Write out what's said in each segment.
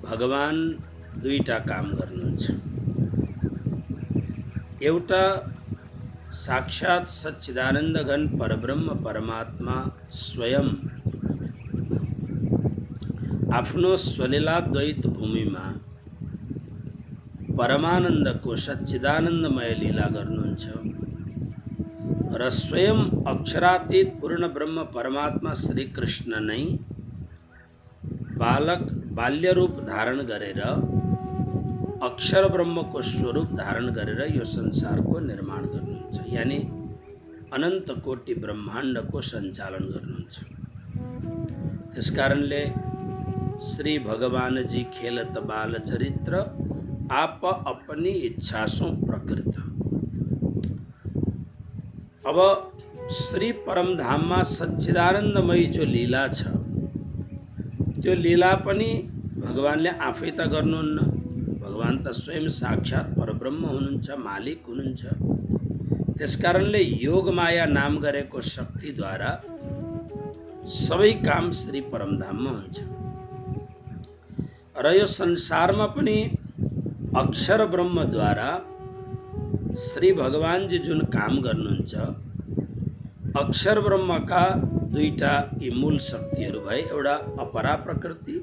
भगवान दुईटा काम गर्नुहुन्छ। एउटा साक्षात सच्चिदानन्द घन परब्रह्म परमात्मा स्वयं आफ्नो स्वलीला द्वैत भूमिमा परमानन्दको सच्चिदानन्दमय लीला गर्नुहुन्छ र स्वयं अक्षरातीत पूर्ण ब्रह्म परमात्मा श्री कृष्ण नै बाल्य रूप धारण गरेर अक्षर ब्रह्मको स्वरूप धारण गरेर यो संसारको निर्माण गर्नुहुन्छ, यानी अनन्त कोटि ब्रह्माण्डको सञ्चालन गर्नुहुन्छ। त्यसकारणले श्री भगवान जी खेलत बाल चरित्र आप अपनी इच्छा सो प्रकृत। अब श्री परमधाममा सच्चिदानन्दमयी जो लीला छ त्यो लीला पनि भगवानले आफै त गर्नुहुन्न, भगवान त स्वयं साक्षात परब्रह्म हुनुहुन्छ, मालिक हुनुहुन्छ। त्यसकारणले योग माया नाम गरेको शक्तिद्वारा सबै काम श्री परमधाममा हुन्छ र यो संसारमा पनि अक्षर ब्रह्मद्वारा श्री भगवानजी जुन काम गर्नुहुन्छ, अक्षर ब्रह्मका दुईटा यी मूल शक्तिहरू भए, एउटा अपरा प्रकृति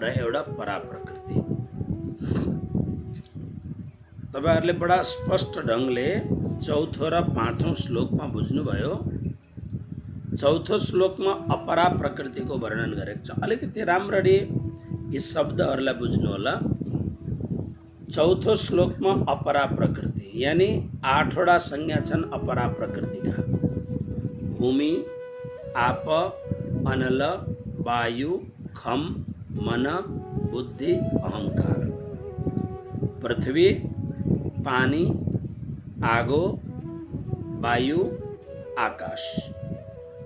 र एउटा परा प्रकृति। तपाईहरुले बडा स्पष्ट ढंगले चौथो र पाँचौं श्लोकमा बुझ्नुभयो। चौथो श्लोकमा अपरा प्रकृतिको वर्णन गरेको छ। अलिकति राम्ररी यी शब्दहरूलाई बुझ्नु होला। चौथो श्लोकमा अपरा प्रकृति यानी 8वटा संज्ञा छन् अपरा प्रकृतिका। भूमि, आप, अनल, वायु, खम, मन, बुद्धि, अहंकार। पृथ्वी, पानी, आगो, वायु, आकाश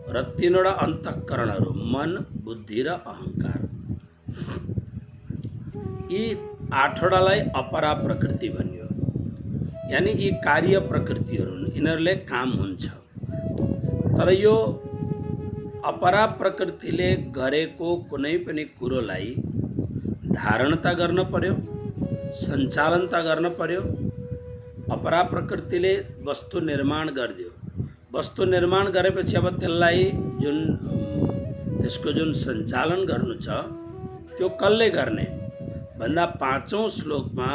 र 3वटा अन्तःकरणहरू मन, बुद्धि र अहंकार। यी 8वटालाई अपरा प्रकृति भनियो, यानी यी कार्य प्रकृतिहरू हुन्, यिनीहरूले काम हुन्छ। तर यो अपरा प्रकृतिले गरेको कुनै पनि कुरोलाई धारणता गर्न पर्यो, सञ्चालनता गर्न पर्यो। अपरा प्रकृतिले वस्तु निर्माण गरिदियो। वस्तु निर्माण गरेपछि अब त्यसलाई त्यसको जुन सञ्चालन गर्नु छ त्यो कसले गर्ने भन्दा 5औं श्लोकमा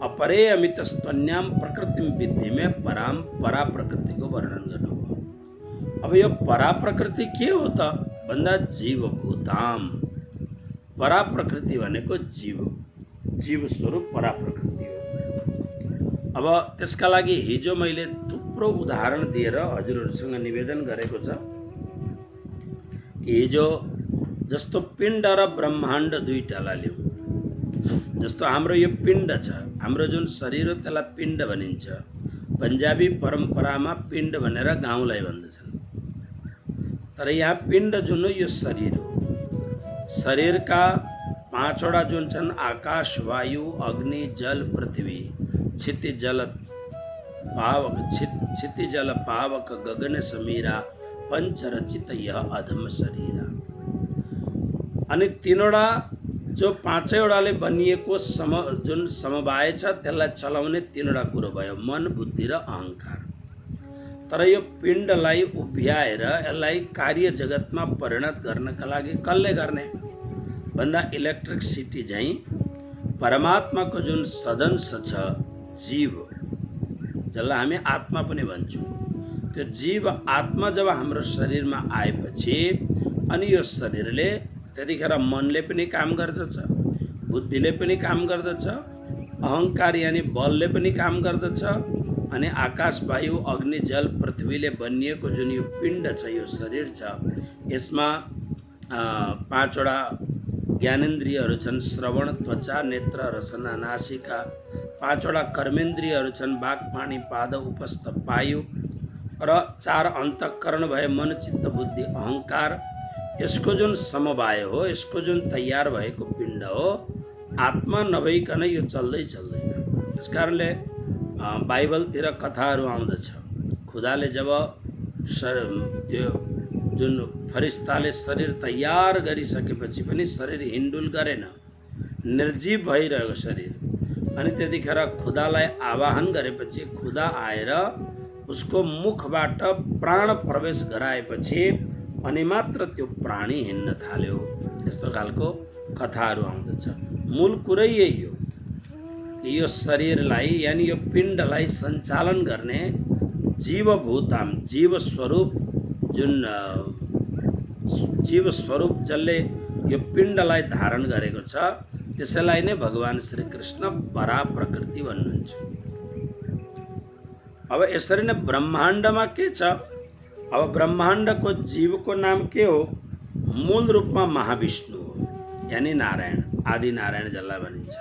अपरे अमित स्तन्याम प्रकृतिम विद्धिमे पराम परा प्रकृतिको वर्णन गर्नुभयो। अब यो परा प्रकृति के हो त भन्दा जीवभूताम। परा प्रकृति भनेको जीव स्वरूप परा प्रकृति हो। अब त्यसका लागि हिजो मैले थुप्रो उदाहरण दिएर हजुरहरूसँग निवेदन गरेको छ। हिजो जस्तो पिण्ड र ब्रह्माण्ड दुईटालाई लिउँ। जस्तो हाम्रो यो पिण्ड छ, हाम्रो जुन शरीर हो त्यसलाई पिण्ड भनिन्छ। पञ्जाबी परम्परामा पिण्ड भनेर गाउँलाई भन्दछन्। तर यहाँ पिण्ड जुन हो यो शरीर हो। शरीरका 5वटा जुन छन् आकाश, वायु, अग्नि, जल, पृथ्वी, क्षिति जल पावक गगन समीरा पंचरचित यह अधम शरीरा। अनि 3वटा जो 5वटाले बनिएको जुन समवाय छ त्यसलाई चलाउने 3वटा कुरो भयो, मन, बुद्धि र अहंकार। तर यो पिण्डलाई उभ्याएर यसलाई कार्य जगतमा परिणत गर्नका लागि कसले गर्ने भन्दा इलेक्ट्रिसिटी झैं परमात्माको जुन सदंश छ जीव, जसलाई हामी आत्मा पनि भन्छौँ, त्यो जीव आत्मा जब हाम्रो शरीरमा आएपछि अनि यो शरीरले त्यतिखेर मनले पनि काम गर्दछ, बुद्धिले पनि काम गर्दछ, अहंकार यानी बलले पनि काम गर्दछ। अनि आकाश, वायु, अग्नि, जल, पृथ्वीले बनिएको जुन यो पिण्ड छ, यो शरीर छ, यसमा 5वटा ज्ञानेन्द्रियहरू छन्, श्रवण, त्वचा, नेत्र, रसना, नासिका। 5वटा कर्मेन्द्रियहरू छन्, वाक, पानी, पाद, उपस्थ, पायु र 4 अन्तःकरण भए मन, चित्त, बुद्धि, अहंकार। यसको जुन समवाय हो, यसको जुन तयार भएको पिण्ड हो, आत्मा नभइकन यो चल्दैन। त्यसकारणले बाइबलतिर कथाहरू आउँदछ, खुदाले जब त्यो जुन फरिस्ताले शरीर तयार गरिसकेपछि पनि शरीर हिन्डुल गरेन, निर्जीव भइरहेको शरीर अनि त्यतिखेर खुदालाई आवाहन गरेपछि खुदा आएर उसको मुखबाट प्राण प्रवेश गराएपछि अनि मात्र त्यो प्राणी हिँड्न थाल्यो। यस्तो खालको कथाहरू आउँदछ। मूल कुरै यही हो, यो शरीरलाई यानि यो पिण्डलाई सञ्चालन गर्ने जीवभूताम जीव स्वरूप जुन जीव स्वरूप जसले यो पिण्डलाई धारण गरेको छ त्यसैलाई नै भगवान श्री कृष्ण परा प्रकृति भन्नुहुन्छ। अब यसरी नै ब्रह्माण्डमा के छ? अब ब्रह्माण्डको जीवको नाम के हो? मूल रूपमा महाविष्णु हो, यानी नारायण, आदि नारायण जसलाई भनिन्छ।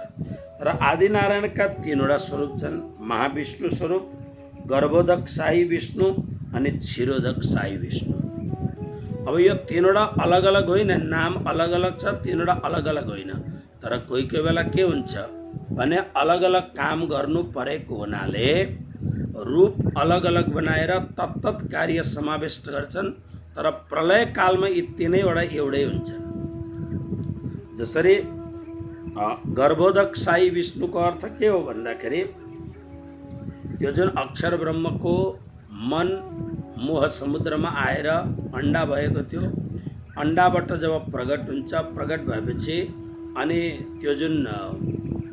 र आदि नारायणका तीनवटा स्वरूप छन्, महाविष्णु स्वरूप, गर्भोदक साई विष्णु अनि क्षीरोदक साई विष्णु। अब यो तीनवटा अलग अलग होइन, नाम अलग अलग छ, तीनवटा अलग अलग होइन। तर कोही कोही बेला के हुन्छ भने अलग अलग काम गर्नु परेको हुनाले रूप अलग अलग बनाएर तत्तत कार्य समाविष्ट गर्छन्, तर प्रलय कालमा यी तीनैवटा एउटै हुन्छन्। जसरी गर्भोदक साई विष्णुको अर्थ के हो भन्दाखेरि यो जुन अक्षर ब्रह्मको मन मोह समुद्रमा आएर अंडा भएको थियो, अंडाबाट जब प्रकट हुन्छ, प्रकट भएपछि अनि त्यो जुन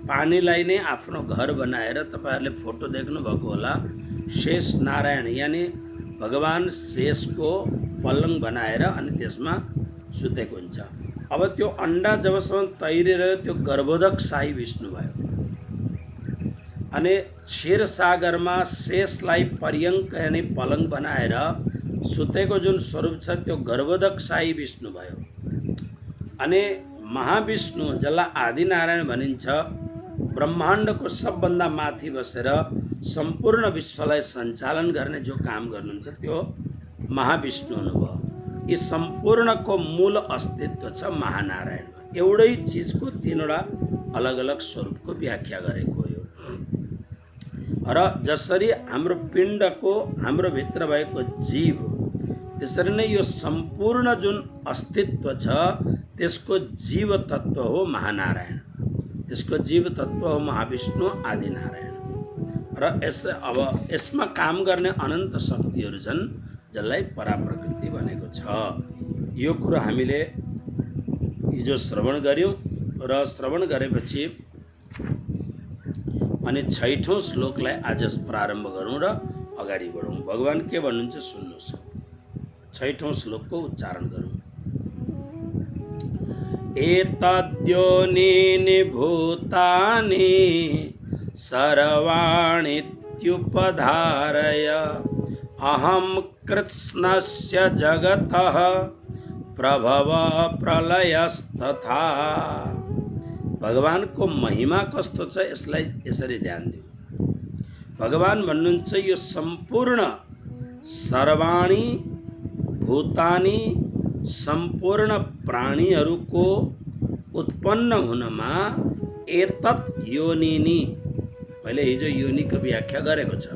पानीलाई नै आफ्नो घर बनाएर तपाईहरुले फोटो देख्नु भएको होला, शेष नारायण यानी भगवान शेषको पलङ बनाएर अनि त्यसमा सुतेको हुन्छ। अब त्यो अंडा जबसम्म तैरेर त्यो गर्भोदक साई विष्णु भयो अनि क्षीर सागरमा शेषलाई पर्यङ्क यानी पलङ बनाएर सुतेको जुन स्वरूप छ त्यो गर्भोदक साई विष्णु भयो। अनि महाविष्णु जसलाई आदि नारायण भनिन्छ, ब्रह्माण्डको सबभन्दा माथि बसेर सम्पूर्ण विश्वलाई सञ्चालन गर्ने जो काम गर्नुहुन्छ त्यो महाविष्णु हुनुभयो। यी सम्पूर्णको मूल अस्तित्व छ महानारायणमा। एउटै चीजको तीनवटा अलग अलग स्वरूपको व्याख्या गरेको हो। र जसरी हाम्रो पिण्डको हाम्रो भित्र भएको जीव, त्यसरी नै यो सम्पूर्ण जुन अस्तित्व छ त्यसको जीव तत्व हो महानारायण, त्यसको जीव तत्व हो महाविष्णु आदि नारायण। र अब यसमा काम गर्ने अनन्त शक्तिहरू छन् जसलाई पराप्रकृति भनेको छ। यो कुरा हामीले हिजो श्रवण गर्यौं र श्रवण गरेपछि अनि 6औं श्लोकलाई आज प्रारम्भ गरौं र अगाडि बढौं। भगवान के भन्नुहुन्छ सुन्नुहोस्। 6औं श्लोकको उच्चारण गरौं। एतद्योनीनि भूतानि सर्वाणीत्युपधारय अहं कृत्स्नस्य जगतः प्रभव प्रलयस्तथा। भगवान को महिमा कस्तो छ यसलाई यसरी ध्यान दिऊ। भगवान भन्नुहुन्छ यो सम्पूर्ण सर्वाणी भूतानि सम्पूर्ण प्राणीहरूको उत्पन्न हुनमा एतत् योनिनि, पहिले हिजो योनिको व्याख्या गरेको छ।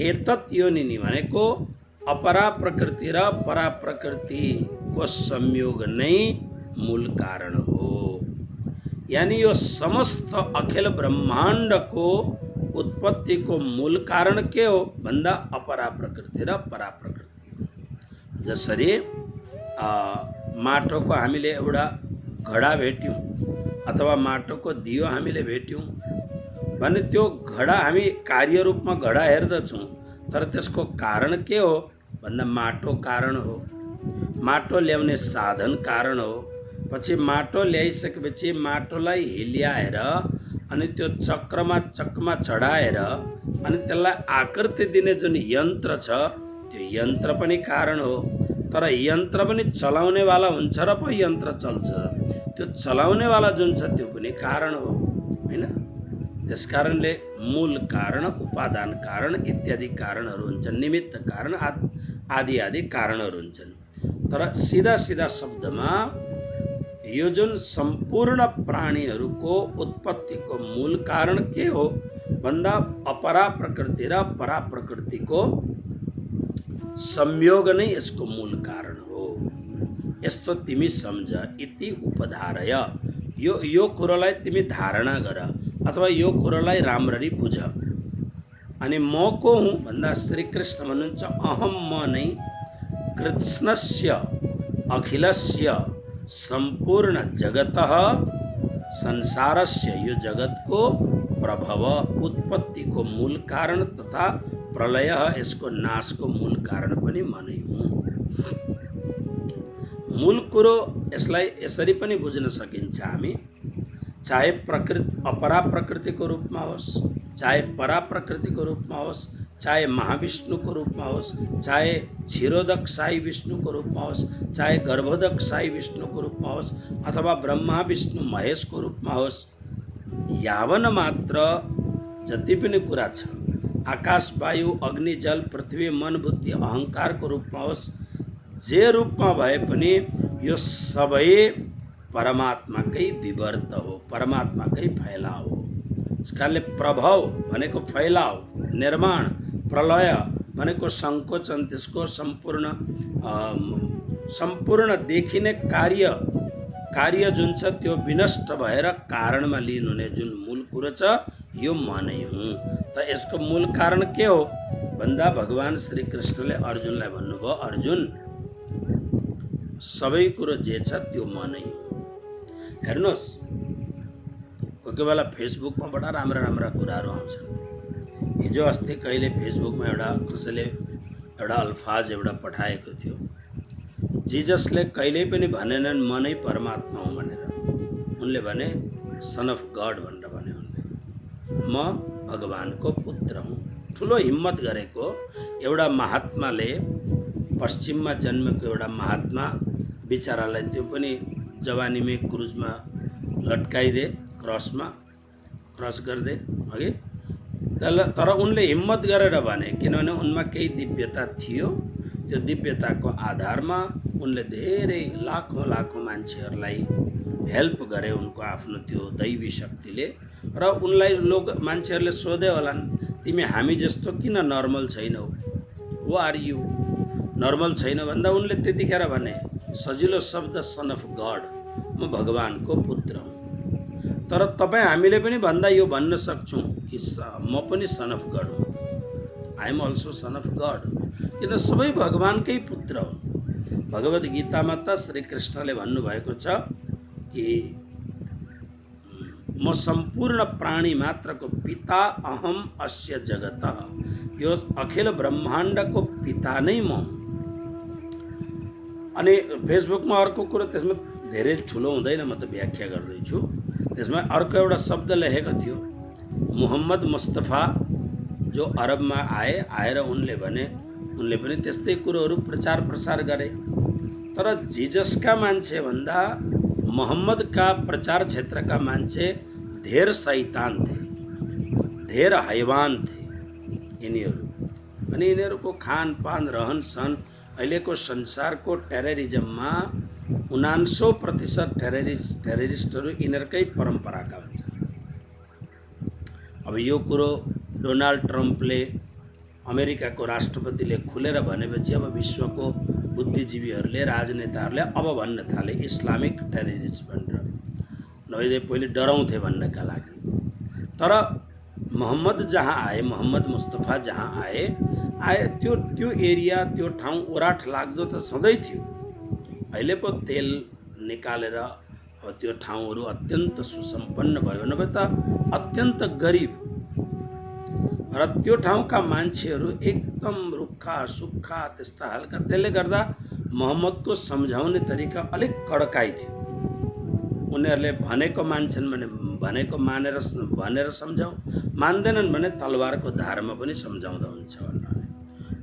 एतत् योनिनि भनेको अपरा प्रकृति र परा प्रकृतिको संयोग नै मूल कारण हो। यानी यो समस्त अखिल ब्रह्माण्डको उत्पत्तिको मूल कारण के हो भन्दा अपरा प्रकृति र परा प्रकृति। जसरी माटोको हामीले एउटा घडा भेट्यौं अथवा माटोको दियो हामीले भेट्यौं भने त्यो घडा हामी कार्य रूपमा घडा हेर्दछौं, तर त्यसको कारण के हो भन्दा माटो कारण हो, माटो ल्याउने साधन कारण हो। पछि माटो ल्याइसकेपछि माटोलाई हिल्याएर अनि त्यो चक्रमा चढाएर अनि त्यसलाई आकृति दिने जुन यन्त्र छ त्यो यन्त्र पनि कारण हो। तर यन्त्र पनि चलाउने वाला हुन्छ र पो यन्त्र चल्छ, त्यो चलाउने वाला जुन छ त्यो पनि कारण हो, हैन? त्यसकारणले मूल कारण, उपादान कारण इत्यादि कारणहरू हुन्छन्, निमित्त कारण आदि आदि कारणहरू हुन्छन्। तर सीधा सीधा शब्दमा यो जुन सम्पूर्ण प्राणीहरूको उत्पत्तिको मूल कारण के हो भन्दा अपरा प्रकृति र परा प्रकृतिको संयोग नै यसको मूल कारण हो। यस्तो तिमी सम्झ। इति उपधारय, यो कुरोलाई तिमी धारणा गर अथवा यो कुरोलाई राम्ररी बुझ। अनि म को हुँ भन्दा श्रीकृष्ण भन्नुहुन्छ अहम म नै कृष्णस्य अखिलस्य सम्पूर्ण जगतः संसारस्य यो जगतको प्रभव उत्पत्तिको मूल कारण तथा प्रलय यसको नाशको मूल कारण पनि म नै हुँ। मूल कुरो यसलाई यसरी पनि बुझ्न सकिन्छ हामी, चाहे प्रकृति अपरा प्रकृतिको रूपमा होस्, चाहे परा प्रकृतिको रूपमा होस्, चाहे महाविष्णुको रूपमा होस्, चाहे क्षीरोदक साई विष्णुको रूपमा होस्, चाहे गर्भोदक साई विष्णुको रूपमा होस्, अथवा ब्रह्मा विष्णु महेशको रूपमा होस्, यावन मात्र जति पनि कुरा छ, आकाश वायु अग्नि जल पृथ्वी मन बुद्धि अहंकारको रूपमा होस्, जे रूपमा भए पनि यो सबै परमात्माकै विवर्त हो, परमात्माकै फैलाव हो। यसकारणले प्रभाव भनेको फैलाव, निर्माण, प्रलय भनेको संकोचन, त्यसको सम्पूर्ण देखिने कार्य जुन छ त्यो विनष्ट भएर कारणमा लीन हुने जुन मूल कुरो छ यो म नै हुँ। त यसको मूल कारण के हो भन्दा भगवान श्री कृष्णले अर्जुनलाई भन्नुभयो, अर्जुन सबै कुरो जे छ त्यो म नै हुँ। हेर्नुहोस्, कोही बेला फेसबुकमा बडा राम्रा कुराहरू आउँछन्। हिजो अस्ति कहिले फेसबुकमा कसैले एउटा अल्फाज पठाएको थियो, जिजसले कहिल्यै पनि भनेनन् म नै परमात्मा हुँ भनेर। उनले भने सन अफ गड भनेर भने उनले, म भगवानको पुत्र हुँ। ठुलो हिम्मत गरेको एउटा महात्माले, पश्चिममा जन्मेको एउटा महात्मा बिचारालाई त्यो पनि जवानीमै क्रुजमा लट्काइदे, क्रस गर्दै अघि। तर उनले हिम्मत गरेर भने, किनभने उनमा केही दिव्यता थियो। त्यो दिव्यताको आधारमा उनले धेरै लाखौं मान्छेहरूलाई हेल्प गरे उनको आफ्नो त्यो दैवी शक्तिले। र उनलाई मान्छेहरूले सोधे होलान्, तिमी हामी जस्तो किन नर्मल छैनौ, हु आर यु, नर्मल छैन भन्दा उनले त्यतिखेर भने सजिलो शब्द सन अफ गड, म भगवानको पुत्र हुँ। तर तपाईँ हामीले पनि भन्दा यो भन्न सक्छौँ कि म पनि सन अफ गड हुँ, I am also son of god, किन सबै भगवानकै पुत्र हो। भगवत गीतामा त श्री कृष्णले भन्नुभएको छ कि म सम्पूर्ण प्राणी मात्रको पिता अहम अस्य जगत, यो अखिल ब्रह्माण्डको पिता नै म हुँ। अनि फेसबुकमा अर्को कुरो, त्यसमा धेरै ठुलो हुँदैन, म त व्याख्या गर्दैछु। त्यसमा अर्को एउटा शब्द लेखेको थियो, मुहम्मद मुस्तफा जो अरबमा आएर उनले पनि त्यस्तै कुरोहरू प्रचार प्रसार गरे। तर जिजसका मान्छे भन्दा मोहम्मदका प्रचार क्षेत्रका मान्छे धेर शैतान थे, धेर हैवान थे यिनीहरू। अनि यिनीहरूको खानपान रहन सहन, अहिलेको संसारको टेररिज्ममा 99% टेररिस्टहरू यिनीहरूकै परम्पराका हुन्छन्। अब यो कुरो डोनाल्ड ट्रम्पले, अमेरिकाको राष्ट्रपतिले खुलेर भनेपछि अब विश्वको बुद्धिजीवीहरूले, राजनेताहरूले अब भन्न थाले इस्लामिक टेररिस्ट भनेर, नभए पहिले डराउँथे भन्नका लागि। तर मोहम्मद जहाँ आए, मोहम्मद मुस्तफा जहाँ आए त्यो एरिया, त्यो ठाउँ ओराठ लाग्दो त सधैँ थियो। अहिले पो तेल निकालेर अब त्यो ठाउँहरू अत्यन्त सुसम्पन्न भयो, नभए त अत्यन्त गरिब। र त्यो ठाउँका मान्छेहरू एकदम रुखा सुक्खा त्यस्ता खालका। त्यसले गर्दा मोहम्मदको सम्झाउने तरिका अलिक कड्काइ थियो। उनीहरूले भनेको मान्छन् भने भनेको भनेर सम्झाउ, मान्दैनन् भने तलवारको धारमा पनि सम्झाउँदा हुन्छ भनेर।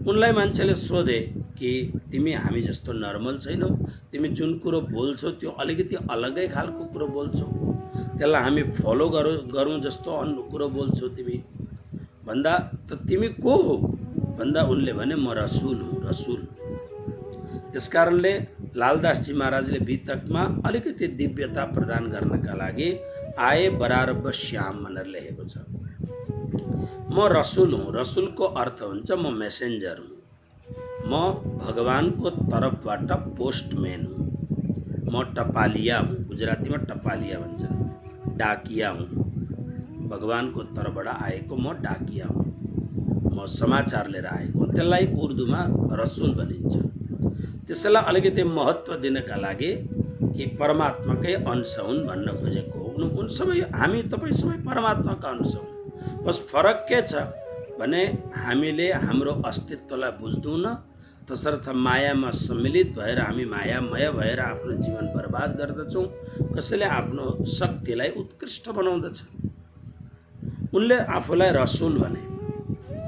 उनलाई मान्छेले सोधे कि तिमी हामी जस्तो नर्मल छैनौ, तिमी जुन कुरो बोल्छौ त्यो अलिकति अलगै खालको कुरो बोल्छौ, त्यसलाई हामी फलो गरौँ जस्तो अन्य कुरो बोल्छौ तिमी भन्दा त तिमी को हो भन्दा उनले भने म रसुल हुँ, रसुल। त्यसकारणले लालदासजी महाराजले वितकमा अलिकति दिव्यता प्रदान गर्नका लागि आए बरारब श्याम भनेर लेखेको छ। म रसुल हुँ, रसुलको अर्थ हुन्छ म मेसेन्जर हुँ, म भगवानको तर्फबाट पोस्टम्यान हुँ, म म टपालिया हुँ, गुजरातीमा टपालिया भन्छ, डाकिया हुँ, भगवानको तर्फबाट आएको म डाकिया हुँ, म समाचार लिएर आएको हुँ, त्यसलाई उर्दूमा रसुल भनिन्छ। त्यसैलाई अलिकति महत्त्व दिनका लागि कि परमात्माकै अंश हुन् भन्न खोजेको हो। उन सबै हामी तपाईँ सबै परमात्माका अंश हुन्। बस फरक के छ भने हामीले हाम्रो अस्तित्वलाई बुझ्दैनौँ, तसर्थ मायामा सम्मिलित भएर हामी मायामय भएर आफ्नो जीवन बर्बाद गर्दछौँ। कसैले आफ्नो शक्तिलाई उत्कृष्ट बनाउँदछ। उनले आफूलाई रसुल भने,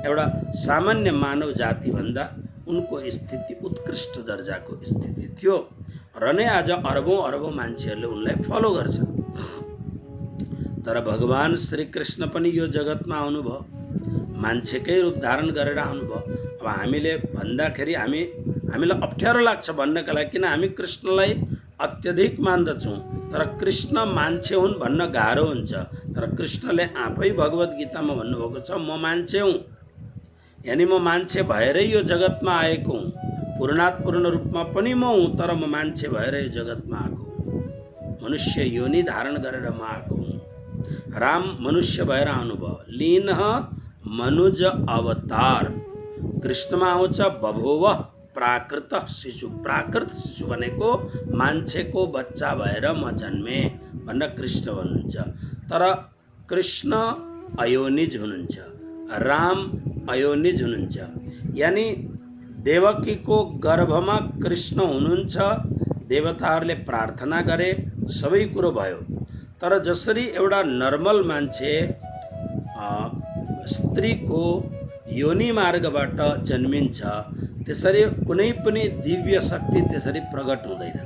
एउटा सामान्य मानव जाति भन्दा उनको स्थिति उत्कृष्ट दर्जाको स्थिति थियो र नै आज अरबौं अरबौं मान्छेहरूले उनलाई फलो गर्छन्। तर भगवान श्री कृष्ण पनि यो जगतमा आउनुभयो, मान्छेकै रूप धारण गरेर आउनुभयो। अब हामीले भन्दाखेरि हामीलाई अप्ठ्यारो लाग्छ भन्नका लागि, किन हामी कृष्णलाई अत्यधिक मान्दछौँ। तर कृष्ण मान्छे हुन् भन्न गाह्रो हुन्छ। तर कृष्णले आफै भगवत गीतामा भन्नुभएको छ, म मान्छे हुँ, यानि म मान्छे भएरै यो जगतमा आएको हुँ। पूर्णात्पूर्ण रूपमा पनि म हुँ, तर म मान्छे भएर यो जगतमा आएको हुँ। मनुष्य योनि धारण गरेर म आएको हुँ। राम मनुष्य भएर आउनुभयो, लीन मनुज अवतार। कृष्णमा आउँछ बभोव प्राकृत शिशु। प्राकृत शिशु भनेको मान्छेको बच्चा भएर म जन्मे भनेर कृष्ण भन्नुहुन्छ। तर कृष्ण अयोनिज हुनुहुन्छ, राम अयोनिज हुनुहुन्छ। यानि देवकीको गर्भमा कृष्ण हुनुहुन्छ। देवताहरूले प्रार्थना गरे, सबै कुरो भयो। तर जसरी एउटा नर्मल मान्छे स्त्रीको योनि मार्गबाट जन्मिन्छ, त्यसरी कुनै पनि दिव्य शक्ति त्यसरी प्रकट हुँदैन।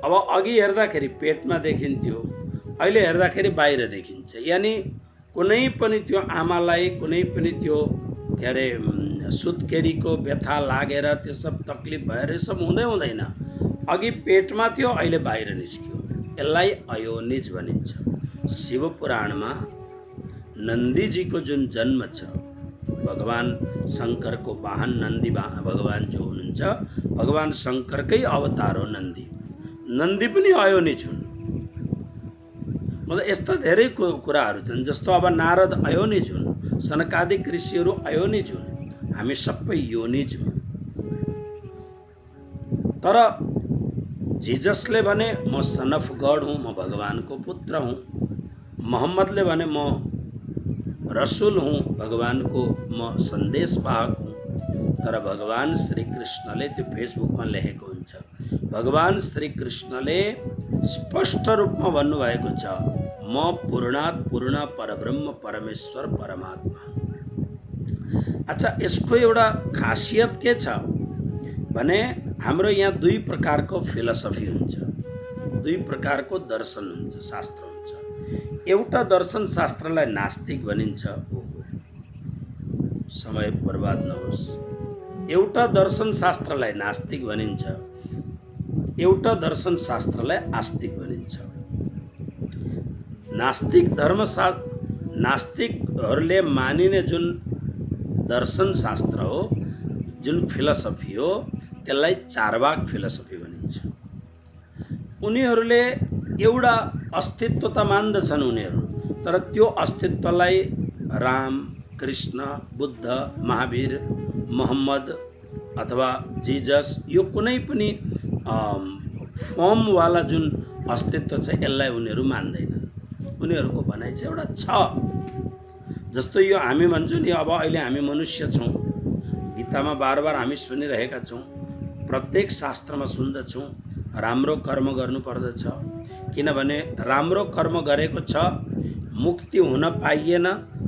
अब अघि हेर्दाखेरि पेटमा देखिन्थ्यो, अहिले हेर्दाखेरि बाहिर देखिन्छ। यानि कुनै पनि त्यो आमालाई कुनै पनि त्यो के अरे सुत्केरीको व्यथा लागेर त्यो सब तकलिफ भएर सब हुँदैन। अघि पेटमा थियो, अहिले बाहिर निस्क्यो। यसलाई अयोनिज भनिन्छ। शिव पुराणमा नन्दीजीको जुन जन्म छ, भगवान शङ्करको वाहन नन्दी भगवान जो हुनुहुन्छ, भगवान शङ्करकै अवतार हो नन्दी। नन्दी पनि अयोनिज हुन्। मतलब यस्ता धेरै कुराहरू छन्। जस्तो अब नारद अयोनिज हुन्, सनकादिक ऋषिहरू अयोनिज हुन्, हामी सबै योनिज हौँ। तर जिजसले भने म सन अफ गड हुँ, म भगवानको पुत्र हुँ। मोहम्मदले भने म रसुल हुँ, भगवानको म सन्देशवाहक हुँ। तर भगवान श्री कृष्णले त्यो फेसबुकमा लेखेको हुन्छ। भगवान श्री कृष्णले स्पष्ट रूपमा भन्नुभएको छ, म पूर्णात्पूर्ण परब्रह्म परमेश्वर परमात्मा। अच्छा, यसको एउटा खासियत के छ भने हाम्रो यहाँ दुई प्रकारको फिलोसफी हुन्छ, दुई प्रकारको दर्शन हुन्छ, शास्त्र हुन्छ। एउटा दर्शन शास्त्रलाई नास्तिक भनिन्छ, समय बर्बाद नहोस्। एउटा दर्शन शास्त्रलाई नास्तिक भनिन्छ, एउटा दर्शन शास्त्रलाई आस्तिक भनिन्छ। नास्तिकहरूले मानिने जुन दर्शन शास्त्र हो, जुन फिलोसफी हो, त्यसलाई चारवाक फिलोसफी भनिन्छ। उनीहरूले एउटा अस्तित्व त मान्दछन् उनीहरू, तर त्यो अस्तित्वलाई राम, कृष्ण, बुद्ध, महावीर, मोहम्मद अथवा जिजस, यो कुनै पनि फर्मवाला जुन अस्तित्व छ, यसलाई उनीहरू मान्दैनन्। उनीहरूको भनाइ चाहिँ एउटा छ। जस्तो यो हामी भन्छौँ नि, अब अहिले हामी मनुष्य छौँ, गीतामा बार बार हामी सुनिरहेका छौँ, प्रत्येक शास्त्रमा सुन्दछौँ, राम्रो कर्म गर्नुपर्दछ। किनभने राम्रो कर्म गरेको छ मुक्ति हुन पाइएन,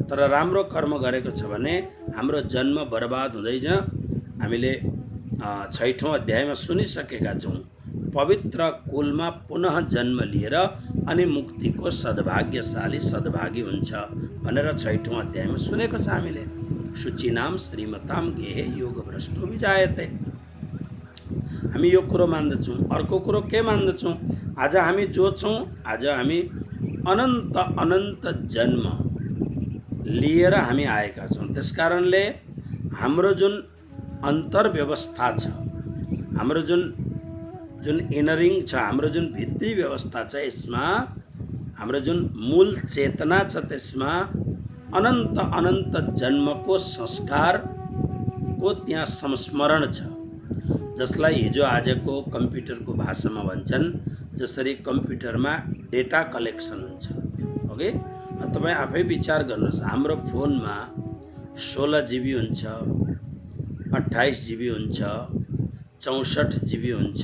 तर राम्रो कर्म गरेको छ भने हाम्रो जन्म बर्बाद हुँदैन। हामीले 6औं अध्यायमा सुनिसकेका छौँ, पवित्र कुलमा पुनः जन्म लिएर अनि मुक्तिको सद्भाग्यशाली सद्भागी हुन्छ भनेर 6औं अध्यायमा सुनेको छ हामीले। शुचिनाम श्रीमताम गेहे योग भ्रष्टो विजायते। हामी यो कुरो मान्दछौँ। अर्को कुरो के मान्दछौँ? आज हामी जो छौँ, आज हामी अनन्त अनन्त जन्म लिएर हामी आएका छौँ। त्यसकारणले हाम्रो जुन अन्तर्व्यवस्था छ, हाम्रो जुन जुन इनरिङ छ, हाम्रो जुन भित्री व्यवस्था छ, यसमा हाम्रो जुन मूल चेतना छ, त्यसमा अनन्त अनन्त जन्मको संस्कारको त्यहाँ संस्मरण छ, जसलाई हिजो आजको कम्प्युटरको भाषामा भन्छन्, जसरी कम्प्युटरमा डेटा कलेक्सन हुन्छ। ओके, तपाईँ आफै विचार गर्नुहोस्, हाम्रो फोनमा 16 GB हुन्छ, 28 GB हुन्छ, 64 GB हुन्छ,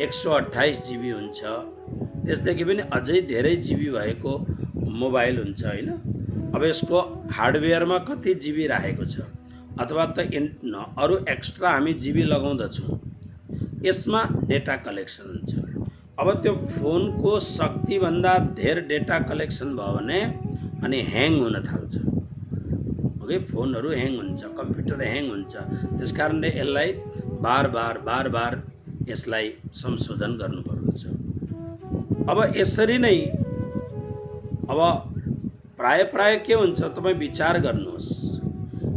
128 GB हुन्छ, त्यसदेखि पनि अझै धेरै जिबी भएको मोबाइल हुन्छ होइन। अब यसको हार्डवेयरमा कति जिबी राखेको छ, अथवा त अरू एक्स्ट्रा हामी जिबी लगाउँदछौँ, यसमा डेटा कलेक्सन हुन्छ। अब त्यो फोनको शक्तिभन्दा धेर डेटा कलेक्सन भयो भने अनि ह्याङ हुन थाल्छ। ओके, फोनहरू ह्याङ हुन्छ, कम्प्युटर ह्याङ हुन्छ, त्यस कारणले यसलाई बार बार यसलाई संशोधन गर्नुपर्छ। अब यसरी नै अब प्राय के हुन्छ, तपाईँ विचार गर्नुहोस्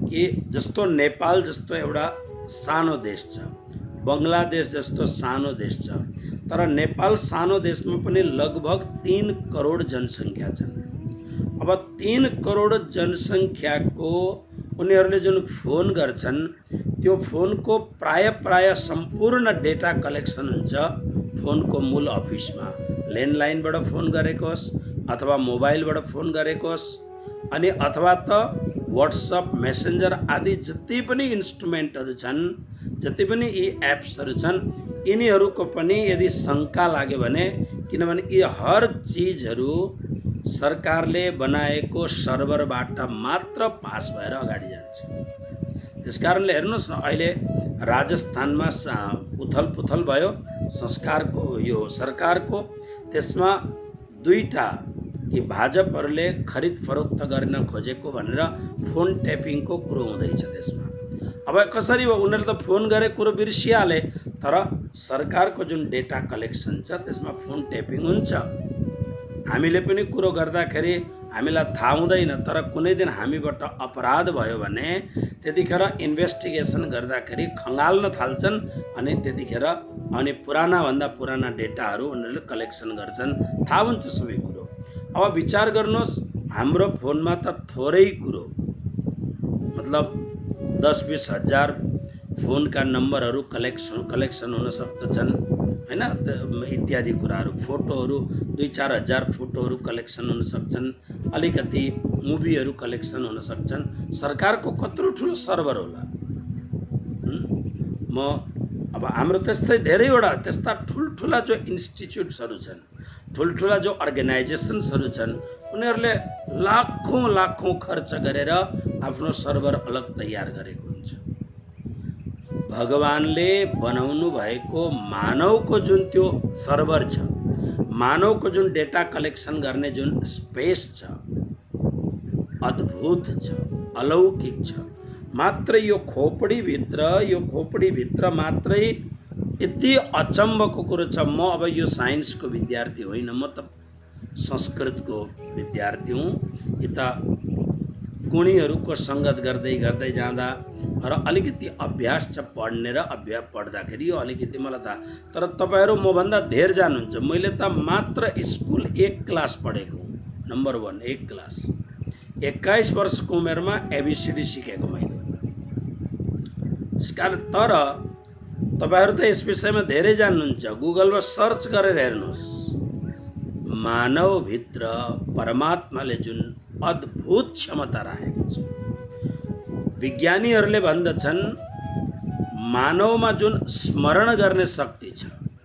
कि जस्तो नेपाल जस्तो एउटा सानो देश छ, बङ्गलादेश जस्तो सानो देश छ, तर नेपाल सानो देशमा पनि लगभग 3 करोड जनसङ्ख्या छन्। अब 3 करोड जनसङ्ख्याको उनीहरूले जुन फोन गर्छन्, त्यो फोनको प्राय सम्पूर्ण डेटा कलेक्सन हुन्छ फोनको मूल अफिसमा। ल्यान्डलाइनबाट फोन गरेको होस् अथवा मोबाइलबाट फोन गरेको होस्, अनि अथवा त व्हाट्सएप, मेसेन्जर आदि जति पनि इन्स्ट्रुमेन्टहरू छन्, जति पनि यी एप्सहरू छन्, यिनीहरूको पनि यदि शङ्का लाग्यो भने, किनभने यी हर चिजहरू सरकारले बनाएको सर्भरबाट मात्र पास भएर अगाडि जान्छ। त्यस कारणले हेर्नुहोस् न, अहिले राजस्थानमा उथलपुथल भयो संस्कारको, यो सरकारको, त्यसमा 2टा कि भाजपहरूले खरिद फरोक्त गर्न खोजेको भनेर फोन ट्यापिङको कुरो हुँदैछ त्यसमा। अब कसरी हो, उनीहरूले त फोन गरे कुरो बिर्सिहाले, तर सरकारको जुन डेटा कलेक्सन छ त्यसमा फोन ट्यापिङ हुन्छ। हामीले पनि कुरो गर्दाखेरि हामीलाई थाहा हुँदैन, तर कुनै दिन हामीबाट अपराध भयो भने त्यतिखेर इन्भेस्टिगेसन गर्दाखेरि खङ्गाल्न थाल्छन्, अनि त्यतिखेर अनि पुरानाभन्दा पुराना डेटाहरू उनीहरूले कलेक्सन गर्छन्, थाहा हुन्छ सबै कुरो। अब विचार गर्नुहोस्, हाम्रो फोनमा त थोरै कुरो, मतलब 10-20 हजार फोनका नम्बरहरू कलेक्सन हुन सक्दछन् होइन, इत्यादि कुराहरू। फोटोहरू 2-4 हजार फोटोहरू कलेक्सन हुन सक्छन्, अलिकति मुभीहरू कलेक्सन हुन सक्छन्। सरकारको कत्रो ठुलो सर्भर होला। अब हाम्रो त्यस्तै धेरैवटा त्यस्ता ठुल्ठुला जो इन्स्टिट्युट्सहरू छन्, ठुल्ठुला जो अर्गनाइजेसन्सहरू छन्, उनीहरूले लाखौँ खर्च गरेर आफ्नो सर्भर अलग तयार गरेको हुन्छ। भगवानले बनाउनु भएको मानवको जुन त्यो सर्भर छ, मानवको जुन डेटा कलेक्सन गर्ने जुन स्पेस छ, अद्भुत छ, अलौकिक छ। मात्र यो खोपडीभित्र मात्रै यति अचम्मको कुरो छ। म अब यो साइन्सको विद्यार्थी होइन, म त संस्कृतको विद्यार्थी हुँ। यता गुणीहरूको सङ्गत गर्दै जाँदा र अलिकति अभ्यास छ पढ्ने र पढ्दाखेरि यो अलिकति मलाई थाहा, तर तपाईँहरू मभन्दा धेर जानुहुन्छ। मैले त मात्र स्कुल 1 क्लास पढेको हुँ, नम्बर 1 1 क्लास। 21 वर्षको उमेरमा ABCD सिकेको मैले। तर तपाईँहरू त यस विषयमा धेरै जान्नुहुन्छ, गुगलमा सर्च गरेर हेर्नुहोस्। मानवभित्र परमात्माले जुन अद्भुत क्षमता राखेको छ। विज्ञानीहरूले भन्दछन् मानवमा जुन स्मरण गर्ने शक्ति छ,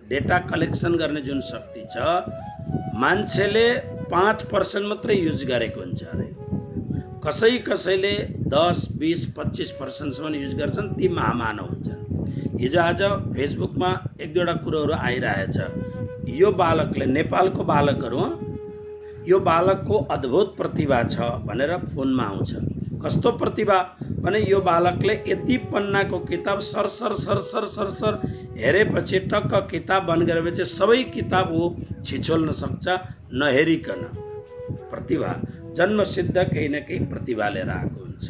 डेटा कलेक्सन गर्ने जुन शक्ति छ, मान्छेले 5% मात्रै युज गरेको हुन्छ अरे। कसैले 10, 20, 25% युज गर्छन्, ती महामानव हुन्छन्। हिजो आज फेसबुकमा 1-2वटा कुरोहरू आइरहेछ। यो बालकले, नेपालको बालकहरू, यो बालकको अद्भुत प्रतिभा छ भनेर फोनमा आउँछ। कस्तो प्रतिभा भने यो बालकले यति पन्नाको किताब सर हेरेपछि टक्क किताब बन्द गरेपछि सबै किताब ऊ छिचोल्न सक्छ नहेरिकन। प्रतिभा जन्मसिद्ध केही न केही प्रतिभा लिएर आएको हुन्छ।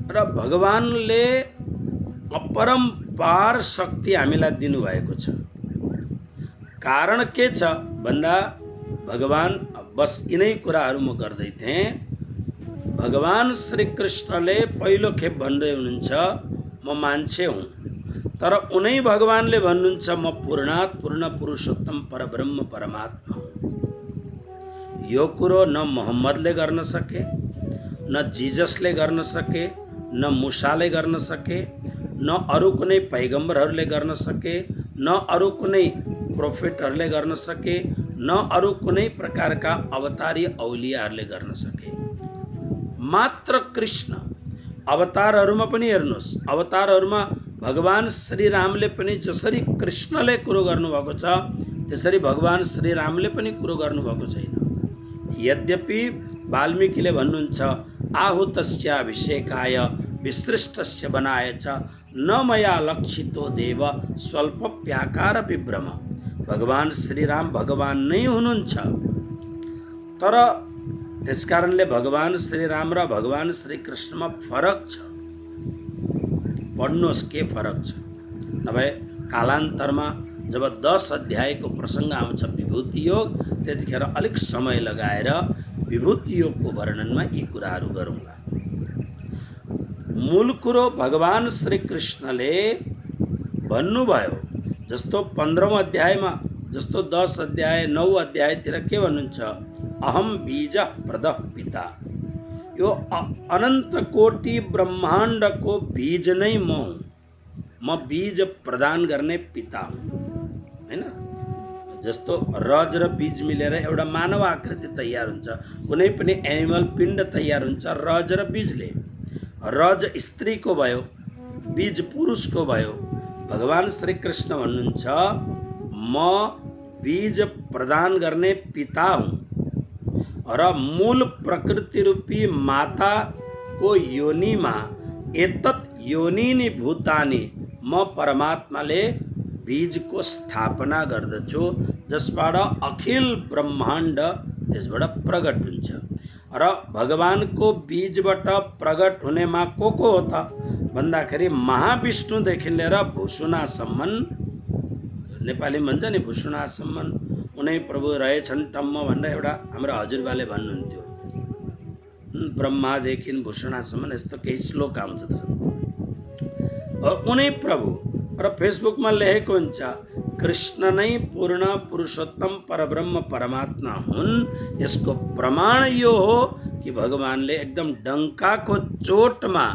र भगवानले अपरम अपार शक्ति हामीलाई दिनुभएको छ। कारण के छ भन्दा भगवान, बस यिनै कुराहरू म गर्दै थिएँ। भगवान श्री कृष्णले पहिलो खेप भन्दै हुनुहुन्छ म मान्छे हुँ, तर उनै भगवानले भन्नुहुन्छ म पूर्णात् पूर्ण पुरुषोत्तम परब्रह्म परमात्मा हुँ। यो कुरो न मोहम्मदले गर्न सके, न जिजसले गर्न सके, न मुसाले गर्न सके, न अरू कुनै पैगम्बरहरूले गर्न सके, न अरू कुनै प्रोफेटहरूले गर्न सके, न अरू कुनै प्रकारका अवतारी औलियाहरूले गर्न सके। मात्र कृष्ण। अवतारहरूमा पनि हेर्नुहोस्, अवतारहरूमा भगवान श्री रामले पनि जसरी कृष्णले कुरो गर्नुभएको छ त्यसरी भगवान श्री रामले पनि कुरो गर्नुभएको छैन। यद्यपि वाल्मीकिले भन्नुहुन्छ आहुतस्याभिषेकाय विसृष्टस्य बनाय च न मया लक्षितो देव स्वल्पप्याकार विभ्रम। भगवान श्री राम भगवान नै हुनुहुन्छ, तर त्यसकारणले भगवान श्री राम र भगवान श्री कृष्णमा फरक छ। पढ्नुहोस् के फरक छ, नभए कालान्तरमा जब 10 अध्यायको प्रसङ्ग आउँछ विभूति योग, त्यतिखेर अलिक समय लगाएर विभूति योगको वर्णनमा यी कुराहरू गरौँला। मूल कुरो भगवान श्री कृष्णले भन्नुभयो, जस्तो 15औं अध्यायमा, जस्तो 10 अध्याय 9 अध्यायतिर के भन्नुहुन्छ, अहम बीज प्रदः पिता। यो अनन्त कोटि ब्रह्माण्डको बीज नै म हुँ, म बीज प्रदान गर्ने पिता हुँ, हैन? जस्तो रज र बीज मिलेर एउटा मानव आकृति तयार हुन्छ, कुनै पनि एनिमल पिण्ड तयार हुन्छ रज र बीजले। रज स्त्रीको भयो, बीज पुरुषको भयो। भगवान श्री कृष्ण भन्नुहुन्छ म बीज प्रदान गर्ने पिता हुँ र मूल प्रकृति रूपी माताको योनिमा एतत् योनिनि भूतानि म परमात्माले बीजको स्थापना गर्दछु, जसबाट अखिल ब्रह्माण्ड त्यसबाट प्रगट हुन्छ। र भगवानको बीजबाट प्रगट हुनेमा को हो त भन्दाखेरि महाविष्णुदेखि लिएर भुसुनासम्म, नेपाली भन्छ नि भुसुनासम्म उनै प्रभु रहेछन् टम्म भनेर एउटा हाम्रो हजुरबाले भन्नुहुन्थ्यो। ब्रह्मादेखि भुसुनासम्म यस्तो केही श्लोक आउँछ उनै प्रभु। र फेसबुकमा लेखेको हुन्छ कृष्ण नै पूर्ण पुरुषोत्तम परब्रह्म परमात्मा हुन्। यसको प्रमाण यो हो कि भगवानले एकदम डङ्काको चोटमा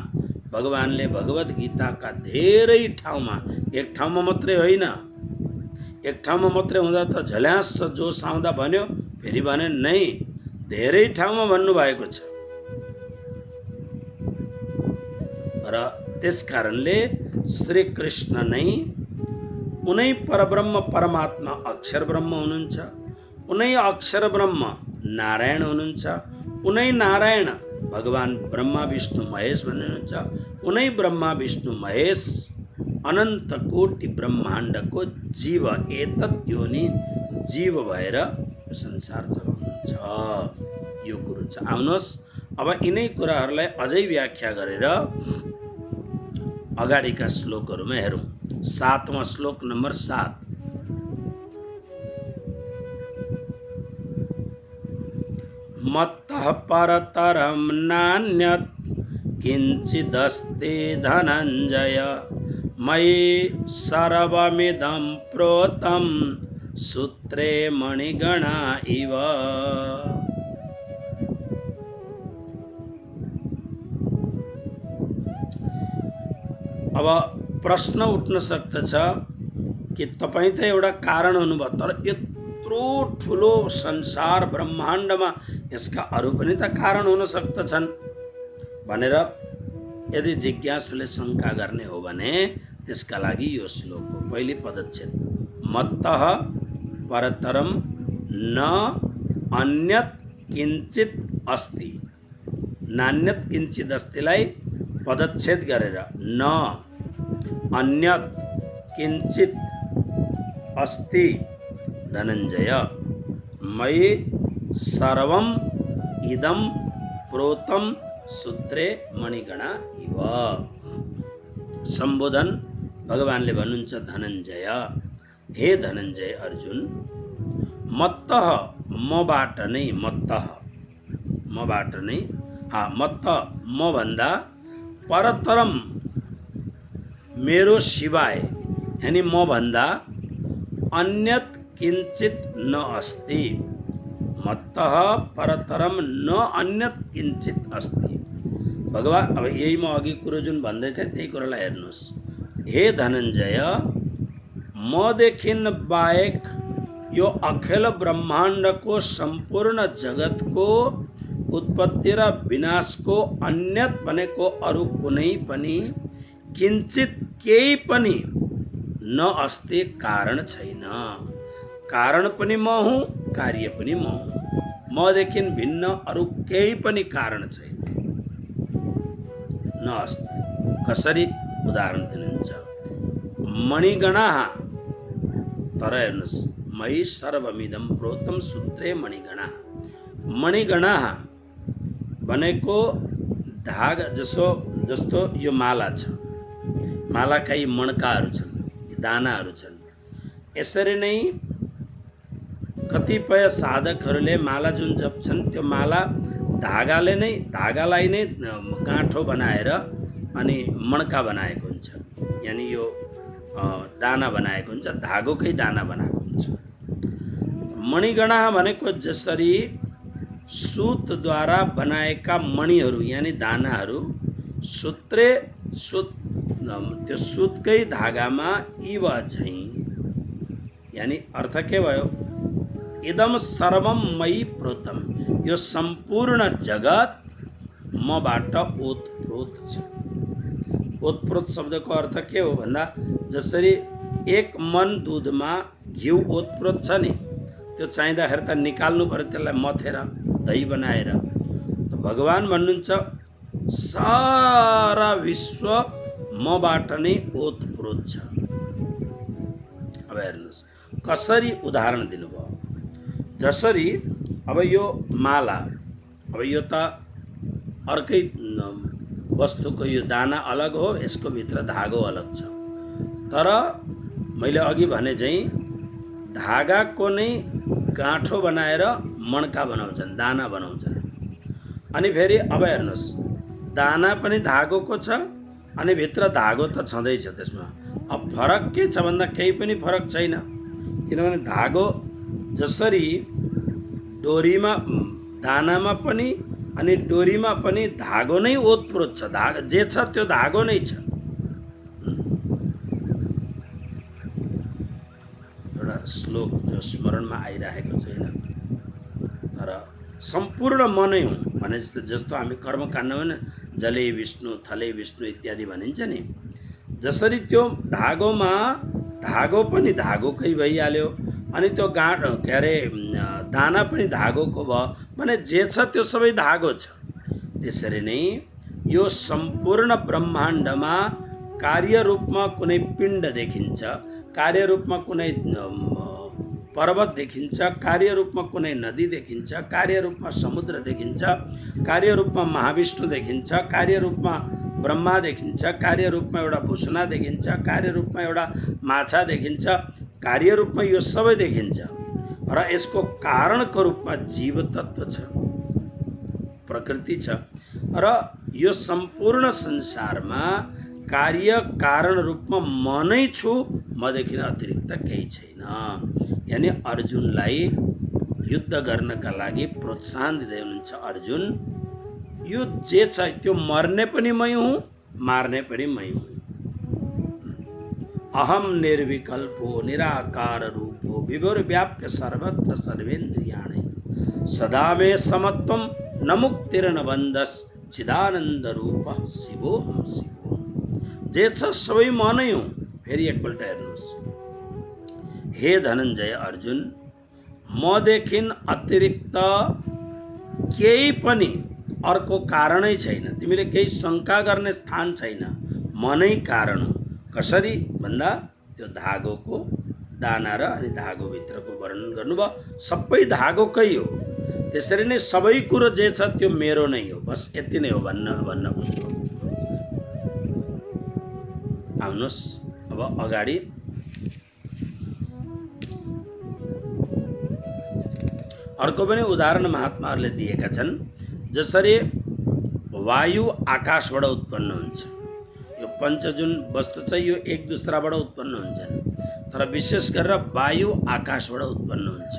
भगवानले भगवत गीताका धेरै ठाउँमा, एक ठाउँमा मात्रै होइन, एक ठाउँमा मात्रै हुँदा त झल्यास जोस आउँदा भन्यो, फेरि भने नै, धेरै ठाउँमा भन्नुभएको छ। र त्यसकारणले श्री कृष्ण नै उनै परब्रह्म परमात्मा अक्षर ब्रह्म हुनुहुन्छ, उनै अक्षर ब्रह्म नारायण हुनुहुन्छ, उनै नारायण भगवान ब्रह्मा विष्णु महेश भन्नुहुन्छ, उनै ब्रह्मा विष्णु महेश अनन्त कोटि ब्रह्माण्डको जीव, एतत् योनि जीव भएर संसार चलाउनुहुन्छ। यो कुरो छ। आउनुहोस् अब यिनै कुराहरूलाई अझै व्याख्या गरेर अगाडिका श्लोकहरूमा हेरौँ। 7वां श्लोक नम्बर 7। मत्तः परतरं नान्यत् किञ्चिदस्ति धनञ्जय मयि सर्वमिदं प्रोतं सूत्रे मणिगणा इव। अब प्रश्न उठ्न सक्दछ कि तपाईँ त एउटा कारण हुनुभयो, तर यत्रो ठुलो संसार ब्रह्माण्डमा यसका अरू पनि त कारण हुन सक्दछन् भनेर यदि जिज्ञासुले शङ्का गर्ने हो भने त्यसका लागि यो श्लोक हो। पहिलो पदच्छेद मत्तः परतरम न अन्यत् किञ्चित् अस्ति। नान्यत् किञ्चित् अस्तिलाई पदच्छेद गरेर न अन्यत् किञ्चित् अस्ति धनञ्जय मयि सर्वम इदं प्रोतं सूत्रे मणिगणा इव। संबोधन भगवानले भन्नुहुन्छ धनञ्जय, हे धनञ्जय अर्जुन, मत्तः मबाट नै, मत्तः मबाट नै, मत्त म भन्दा परतरम मेरो सिवाय, यानी म भन्दा अन्यत किंचित न अस्ति। मत्तः परतरम न अन्यत किंचित अस्ति। भगवान अब यही म अघि कुरो जुन भन्दै थिएँ त्यही कुरालाई हेर्नुहोस्। हे धनञ्जय, मदेखि बाहेक यो अखिल ब्रह्माण्डको सम्पूर्ण जगतको उत्पत्ति र विनाशको अन्यत भनेको अरू कुनै पनि किंचित केही पनि न अस्ति, कारण छैन। कारण पनि म हुँ, कार्य पनि म हुँ। मदेखि भिन्न अरू केही पनि कारण छैन, न अस्ति। कसरी उदाहरण दिनुहुन्छ। मणिगणाः, तर हेर्नुहोस्, मयि सर्वमिदं प्रोक्तं सूत्रे मणिगणाः। मणिगणाः भनेको धागा जस्तो यो माला छ, मालाका यी मणकाहरू छन्, दानाहरू छन्। यसरी नै कतिपय साधकहरूले माला जुन जप्छन् त्यो माला धागालाई नै गाँठो बनाएर अनि मणका बनाएको हुन्छ, यानी यो दाना बनाएको हुन्छ, धागोकै दाना बनाएको हुन्छ। मणिगणा भनेको जसरी सूतद्वारा बनाएका मणिहरू यानी दानाहरू त्यो सूतकै धागामा इव झैं, यानी अर्थ के भयो, इदम सर्वम मयि प्रोतम, यो सम्पूर्ण जगत मबाट ओतप्रोत छ। ओतप्रोत शब्दको अर्थ के हो भन्दा जसरी एक मन दुधमा घिउ ओतप्रोत छ नि, त्यो चाहिँदाखेरि त निकाल्नु पर्यो, त्यसलाई मथेर दही बनाएर। त भगवान भन्नुहुन्छ सारा विश्व मबाट नै ओतप्रोत छ। अब हेर्नुहोस् कसरी उदाहरण दिनुभयो। जसरी अब यो माला, अब यो त अर्कै वस्तुको यो दाना अलग हो, यसको भित्र धागो अलग छ। तर मैले अघि भने चाहिँ धागाको नै गाँठो बनाएर मणका बनाउँछन्, दाना बनाउँछन्। अनि फेरि अब हेर्नुहोस्, दाना पनि धागोको छ अनि भित्र धागो त छँदैछ त्यसमा। अब फरक के छ भन्दा केही पनि फरक छैन, किनभने धागो जसरी डोरीमा, दानामा पनि अनि डोरीमा पनि धागो नै ओतप्रोत छ, धागो जे छ त्यो धागो नै छ। एउटा श्लोक जो स्मरणमा आइरहेको छैन, तर सम्पूर्ण म नै हुँ भने जस्तो हामी कर्मकाण्डमा न जले विष्णु थले विष्णु इत्यादि भनिन्छ नि, जसरी त्यो धागोमा धागो पनि धागोकै भइहाल्यो अनि त्यो गाँठ के अरे दाना पनि धागोको भयो भने जे छ त्यो सबै धागो छ। त्यसरी नै यो सम्पूर्ण ब्रह्माण्डमा कार्य रूपमा कुनै पिण्ड देखिन्छ, कार्य रूपमा कुनै पर्वत देखिन्छ, कार्य रूपमा कुनै नदी देखिन्छ, कार्य रूपमा समुद्र देखिन्छ, कार्य रूपमा महाविष्णु देखिन्छ, कार्य रूपमा ब्रह्मा देखिन्छ, कार्य रूपमा एउटा भूषणा देखिन्छ, कार्य रूपमा एउटा माछा देखिन्छ, कार्य रूपमा यो सबै देखिन्छ। र यसको कारणको रूपमा जीव तत्व छ, प्रकृति छ। र यो सम्पूर्ण संसारमा कार्य कारण रूपमा म नै छु, मदेखि अतिरिक्त केही छैन। यानी अर्जुनलाई युद्ध गर्नका लागि प्रोत्साहन दिँदै हुनुहुन्छ, अर्जुन यो जे छ त्यो मर्ने पनि मै हुँ, मार्ने पनि मै हुँ। अहम निर्विकल्पो निराकार रूपो विभुर्व्याप्य सर्वत्र सर्वेन्द्रियाणि सदा मे समत्वम न मुक्तिर्न बन्धस् चिदानन्द रूपः शिवोऽहं शिवोऽहम्। जे छ सबै म नै हुँ। फेरि एकपल्ट हेर्नुहोस्, हे धनञ्जय अर्जुन, मदेखि अतिरिक्त केही पनि अर्को कारणै छैन, तिमीले केही शङ्का गर्ने स्थान छैन, म नै कारण हो। कसरी भन्दा त्यो धागोको दाना र अनि धागोभित्रको वर्णन गर्नुभयो, सबै धागोकै हो। त्यसरी नै सबै कुरो जे छ त्यो मेरो नै हो, बस यति नै हो भन्न खोज्नु। आउनुहोस् अब अगाडि अर्को पनि उदाहरण महात्माहरूले दिएका छन्। जसरी वायु आकाशबाट उत्पन्न हुन्छ, यो पञ्च जुन वस्तु छ यो एक दुसराबाट उत्पन्न हुन्छन्, तर विशेष गरेर वायु आकाशबाट उत्पन्न हुन्छ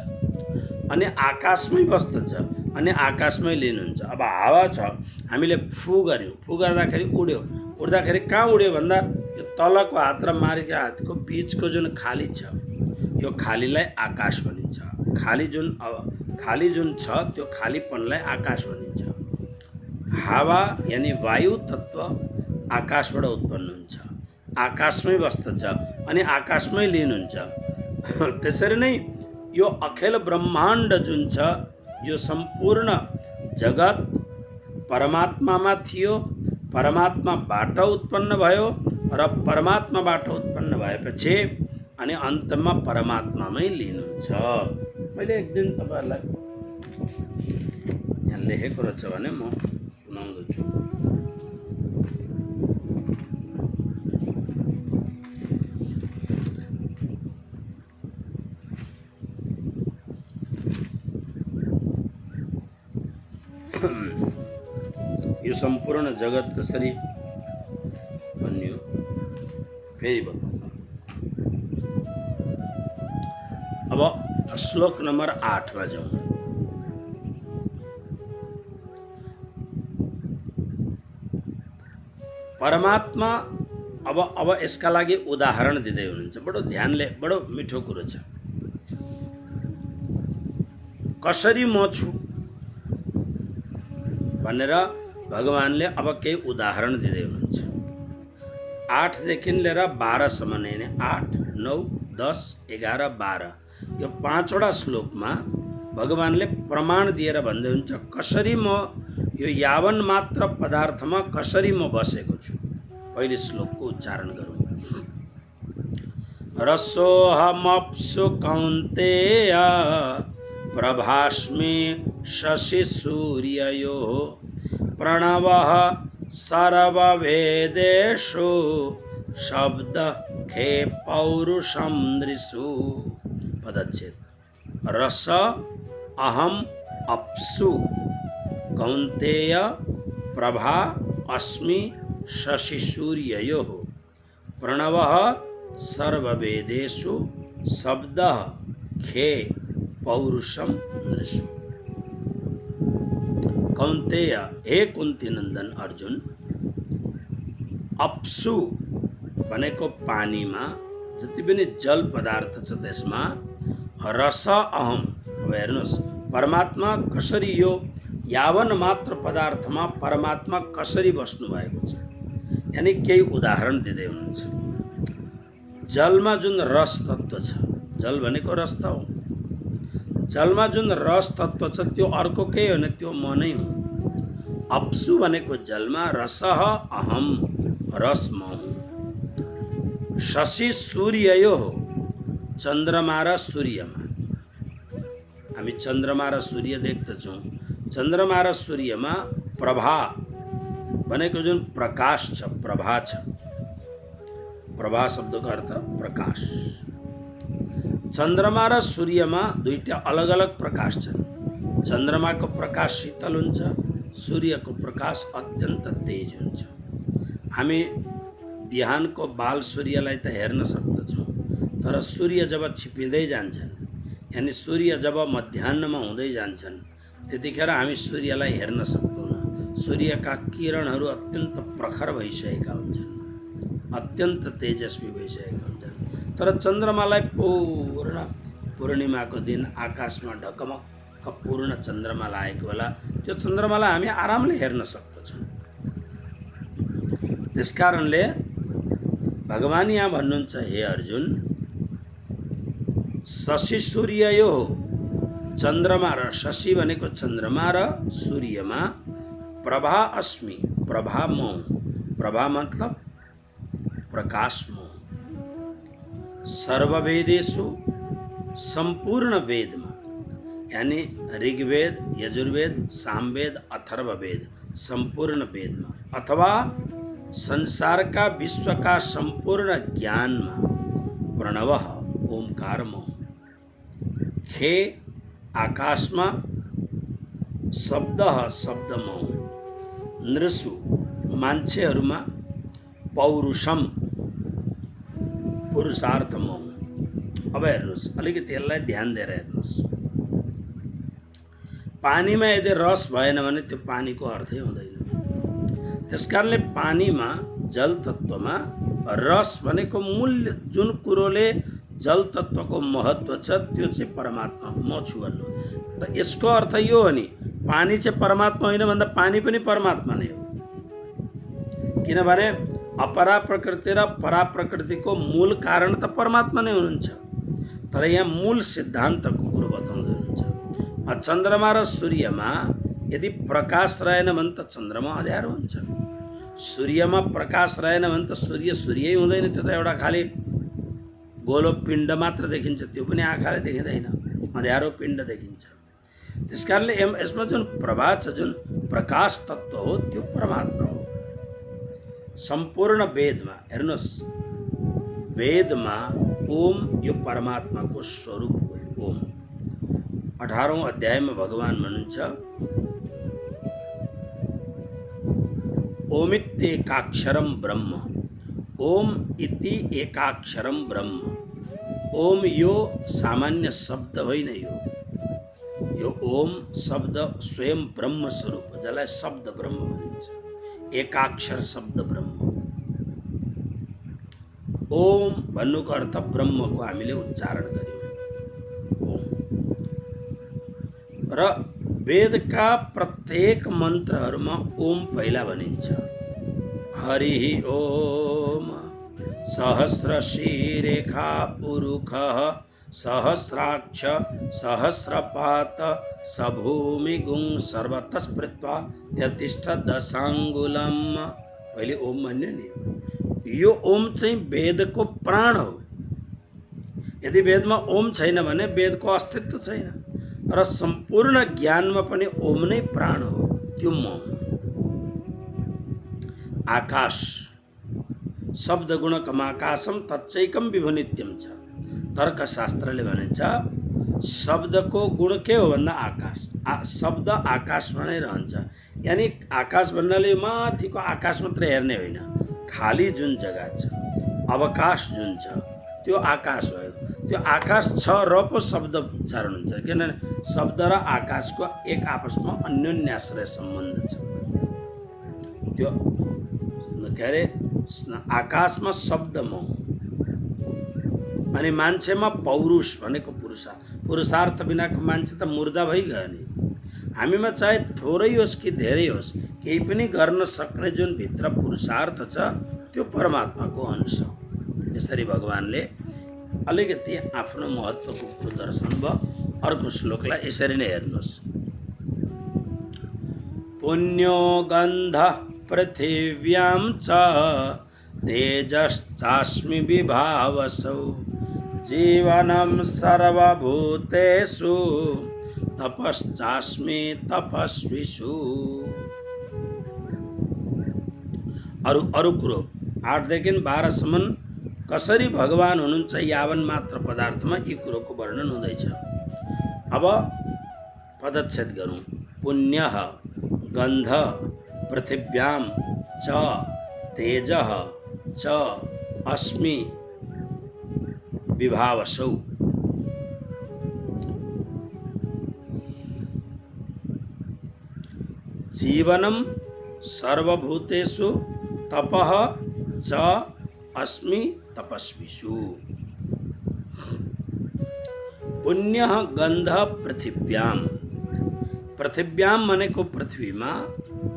अनि आकाशमै बस्दछ अनि आकाशमै लीन हुन्छ। अब हावा छ, हामीले फु गर्यौँ, फु गर्दाखेरि उड्यो, उड्दाखेरि कहाँ उड्यो भन्दा यो तलको हात र माथिको हातको बीचको जुन खाली छ यो खालीलाई आकाश भनिन्छ। खाली जुन छ त्यो खालीपनलाई आकाश भनिन्छ। हावा यानि वायु तत्व आकाशबाट उत्पन्न हुन्छ, आकाशमै बस्दछ अनि आकाशमै लीन हुन्छ। त्यसरी नै यो अखिल ब्रह्माण्ड जुन छ यो सम्पूर्ण जगत परमात्मामा थियो, परमात्माबाट उत्पन्न भयो र परमात्माबाट उत्पन्न भएपछि अनि अन्तमा परमात्मामै लीन हुन्छ। मैले एक दिन तपाईहरुलाई यहाँ लेखेको रहेछ भने म सुनाउँछु। यो सम्पूर्ण जगत कसरी बन्यो फेरि बताउँछु। अब श्लोक नंबर 8 मा जाउँ। परमात्मा अब यसका लागि उदाहरण दिँदै हुनुहुन्छ। बडो ध्यानले, बडो मिठो कुरो छ। कसरी म छु भनेर भगवानले अब केही उदाहरण दिँदै हुनुहुन्छ। 8 देखि लिएर 12 सम्म नै 8, 9, 10, 11, 12 यो 5 वटा श्लोकमा भगवानले प्रमाण दिएर भन्दै हुन्छ कसरी म यो यावन मात्र पदार्थमा कसरी म बसेको छु। पहिले श्लोकको उच्चारण गरौँ। रसोऽहमप्सु कौन्तेय प्रभास्मि शशि सूर्ययोः प्रणवः सर्ववेदेषु शब्द खे पौरुषं नृषु। पदच्छेद। रस अहम अप्सु कौन्तेय प्रभा अस्मि शशि सूर्ययोः प्रणवः सर्ववेदेषु शब्द खे पौरुषम नृषु। कौन्तेय, हे कुन्ती नन्दन अर्जुन, अप्सु भनेको पानीमा जति पनि जल पदार्थ छ त्यसमा रस अहम। अब हेर्नुहोस् परमात्मा कसरी यो यावन मात्र पदार्थमा परमात्मा कसरी बस्नु भएको छ, यानी केही उदाहरण दिँदै हुनुहुन्छ। जलमा जुन रस तत्व छ, जल भनेको रस त हो, जलमा जुन रस तत्व छ त्यो अर्को केही होइन, त्यो म नै हुँ। अप्सु भनेको जलमा, रसः अहम, रस म हुँ। शशि सूर्ययो, चन्द्रमा र सूर्यमा, हामी चन्द्रमा र सूर्य देख्दछौँ। चन्द्रमा र सूर्यमा प्रभा भनेको जुन प्रकाश छ, प्रभा छ। प्रभा शब्दको अर्थ प्रकाश। चन्द्रमा र सूर्यमा दुईटा अलग अलग प्रकाश छन्। चन्द्रमाको प्रकाश शीतल हुन्छ, सूर्यको प्रकाश अत्यन्त तेज हुन्छ। हामी बिहानको बाल सूर्यलाई त हेर्न सक्दछौँ, तर सूर्य जब छिपिँदै जान्छन्, यानी सूर्य जब मध्याह्नमा हुँदै जान्छन्, त्यतिखेर हामी सूर्यलाई हेर्न सक्दैनौँ। सूर्यका किरणहरू अत्यन्त प्रखर भइसकेका हुन्छन्, अत्यन्त तेजस्वी भइसकेका हुन्छन्। तर चन्द्रमालाई पूर्ण पूर्णिमाको दिन आकाशमा ढकमक्क पूर्ण चन्द्रमा लागेको बेला त्यो चन्द्रमालाई हामी आरामले हेर्न सक्दछौँ। त्यसकारणले भगवान यहाँ भन्नुहुन्छ, हे अर्जुन, शशि सूर्ययो, चन्द्रमा र शशि भनेको चन्द्रमा र सूर्यमा प्रभा अस्मि, प्रभा म, प्रभा मतलब प्रकाश म। सर्ववेदेषु, संपूर्ण वेदमा, यानी ऋग्वेद, यजुर्वेद, सामवेद, अथर्ववेद, संपूर्ण वेदमा, अथवा संसारका विश्वका सम्पूर्ण ज्ञानमा प्रणव ओमकार मौ। खे आकाशमा शब्द शब्दमौ। नृषु मान्छेहरूमा पौरुषम पुरुषार्थमौ। अब हेर्नुहोस्, अलिकति यसलाई ध्यान दिएर हेर्नुहोस्। पानीमा यदि रस भएन भने त्यो पानीको अर्थै हुँदैन। त्यसकारणले पानीमा जल तत्वमा रस भनेको मूल्य जुन कुरोले जल तत्वको महत्व छ त्यो चाहिँ परमात्मा म छु भन्नु। त यसको अर्थ यो हो नि, पानी चाहिँ परमात्मा होइन भन्दा पानी पनि परमात्मा नै हो। किनभने अपरा प्रकृति र परा प्रकृतिको मूल कारण त परमात्मा नै हुनुहुन्छ। तर यहाँ मूल सिद्धान्तको कुरो बताउँदै हुनुहुन्छ। चन्द्रमा र सूर्यमा यदि प्रकाश रहेन भने त चन्द्रमा अँध्यारो हुन्छ। सूर्यमा प्रकाश रहेन भने त सूर्य सूर्यै हुँदैन, त्यो त एउटा खाली गोलो पिण्ड मात्र देखिन्छ, त्यो पनि आँखाले देखिँदैन, अँध्यारो पिण्ड देखिन्छ। त्यसकारणले यसमा जुन प्रभा छ, जुन प्रकाश तत्व हो त्यो परमात्मा हो। सम्पूर्ण वेदमा हेर्नुहोस्, वेदमा ओम यो परमात्माको स्वरूप हो। ओम 18औं अध्यायमा भगवान भन्नुहुन्छ ओमित्येकाक्षरम ब्रह्म। ओम इति एकाक्षरम ब्रह्म। ओम यो सामान्य शब्द होइन, यो ओम शब्द स्वयं ब्रह्म स्वरूप, जसलाई शब्द ब्रह्म भनिन्छ। एकाक्षर शब्द ब्रह्म। ओम भन्नुको अर्थ ब्रह्मको हामीले उच्चारण गर्यौं। र वेदका प्रत्येक मन्त्रहरूमा ओम पहिला भनिन्छ। हरि ओम सहस्रशीरेखा पुरुखः सहस्राक्ष सहस्रपात सभूमिगुं सर्वतस्पृत्वा त्यतिष्ठ दशाङ्गुलम। पहिले ओम भन्यो नि। यो ओम चाहिँ वेदको प्राण हो। यदि वेदमा ओम छैन भने वेदको अस्तित्व छैन। र सम्पूर्ण ज्ञानमा पनि ओम नै प्राण हो, त्यो म। आकाश शब्द गुणकम आकाशम तच्चैकम विभुनित्यम छ। तर्कशास्त्रले भनिन्छ शब्दको गुण के हो भन्दा आकाश। शब्द आकाशमा नै रहन्छ। यानी आकाश भन्नाले माथिको आकाश मात्र हेर्ने होइन, खाली जुन जग्गा छ, अवकाश जुन छ त्यो आकाश हो। त्यो आकाश छ र पो शब्द उच्चारण हुन्छ। किनभने शब्द र आकाशको एक आपसमा अन्योन्याश्रय सम्बन्ध छ। त्यो के अरे आकाशमा शब्द म, अनि मान्छेमा पौरुष भनेको पुरुषार्थ बिनाको मान्छे त मुर्दा भइगयो नि। हामीमा चाहे थोरै होस् कि धेरै होस्, केही पनि गर्न सक्ने जुन भित्र पुरुषार्थ छ त्यो परमात्माको अंश हो। यसरी भगवानले अलिकति आफ्नो महत्त्वको कुरो दर्शन भयो। अर्को श्लोकलाई यसरी नै हेर्नुहोस्। पुण्यो गन्ध पृथिव्यां च तेजश्चास्मि विभावसौ जीवनं सर्वभूतेषु तपश्चास्मि तपस्विषु। अरु कुरो 8 देखि 12 सम्म कसरी भगवान हुनुहुन्छ यावन मात्र पदार्थमा यी कुरोको वर्णन हुँदैछ। अब पदच्छेद गरौँ। पुण्यः गन्ध पृथिव्यां च तेजः च अस्मि विभावसौ। जीवनं सर्वभूतेषु तपः च अस्मि तपस्विषु। पुण्यः गन्ध पृथिव्यां। पृथिव्यां भनेको पृथ्वीमा,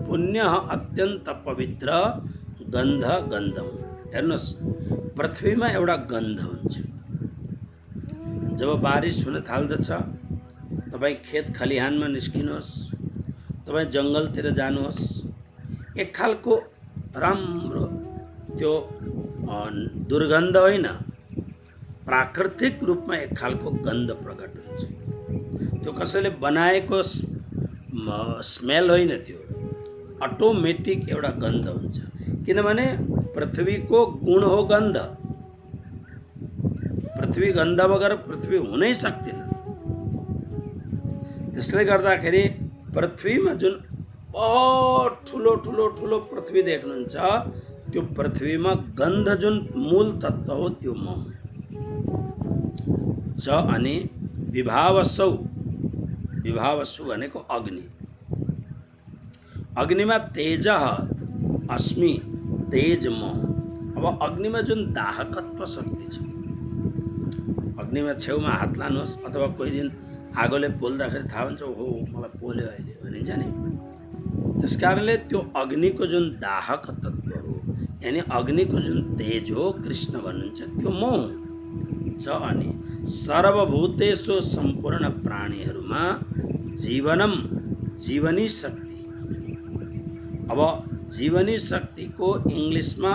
पुण्यः अत्यन्त पवित्र, गन्ध गन्ध। हेर्नुहोस्, पृथ्वीमा एउटा गन्ध हुन्छ। जब बारिश हुन थाल्दछ, तपाईँ खेत खलिहानमा निस्किनुहोस्, तपाईँ जङ्गलतिर जानुहोस्, एक खालको राम्रो त्यो दुर्गन्ध होइन, प्राकृतिक रूपमा एक खालको गन्ध प्रकट हुन्छ। त्यो कसैले बनाएको स्मेल होइन, त्यो अटोमेटिक एउटा गन्ध हुन्छ। किनभने पृथ्वीको गुण हो गन्ध। पृथ्वी गन्ध बगर पृथ्वी हुनै सक्दैन। त्यसले गर्दाखेरि पृथ्वीमा जुन बहुत ठुलो ठुलो ठुलो पृथ्वी देख्नुहुन्छ, त्यो पृथ्वीमा गन्ध जुन मूल तत्व हो त्यो म हुँ। च अनि विभावसौ, विभावसु भनेको अग्नि। अग्निमा तेज अस्मि, तेज म। अब अग्निमा जुन दाहकत्व शक्ति छ, अग्निमा छेउमा हात लानुहोस् अथवा कोही दिन आगोले पोल्दाखेरि थाहा हुन्छ हो मलाई पोल्यो अहिले भनिन्छ नि। त्यसकारणले त्यो अग्निको जुन दाहक तत्व हो, यानी अग्निको जुन तेज हो, कृष्ण भन्नुहुन्छ त्यो म हुँ। च अनि सर्वभूतेषु सम्पूर्ण प्राणीहरूमा जीवनम, जीवनी शक्ति। अब जीवनी शक्तिको इङ्ग्लिसमा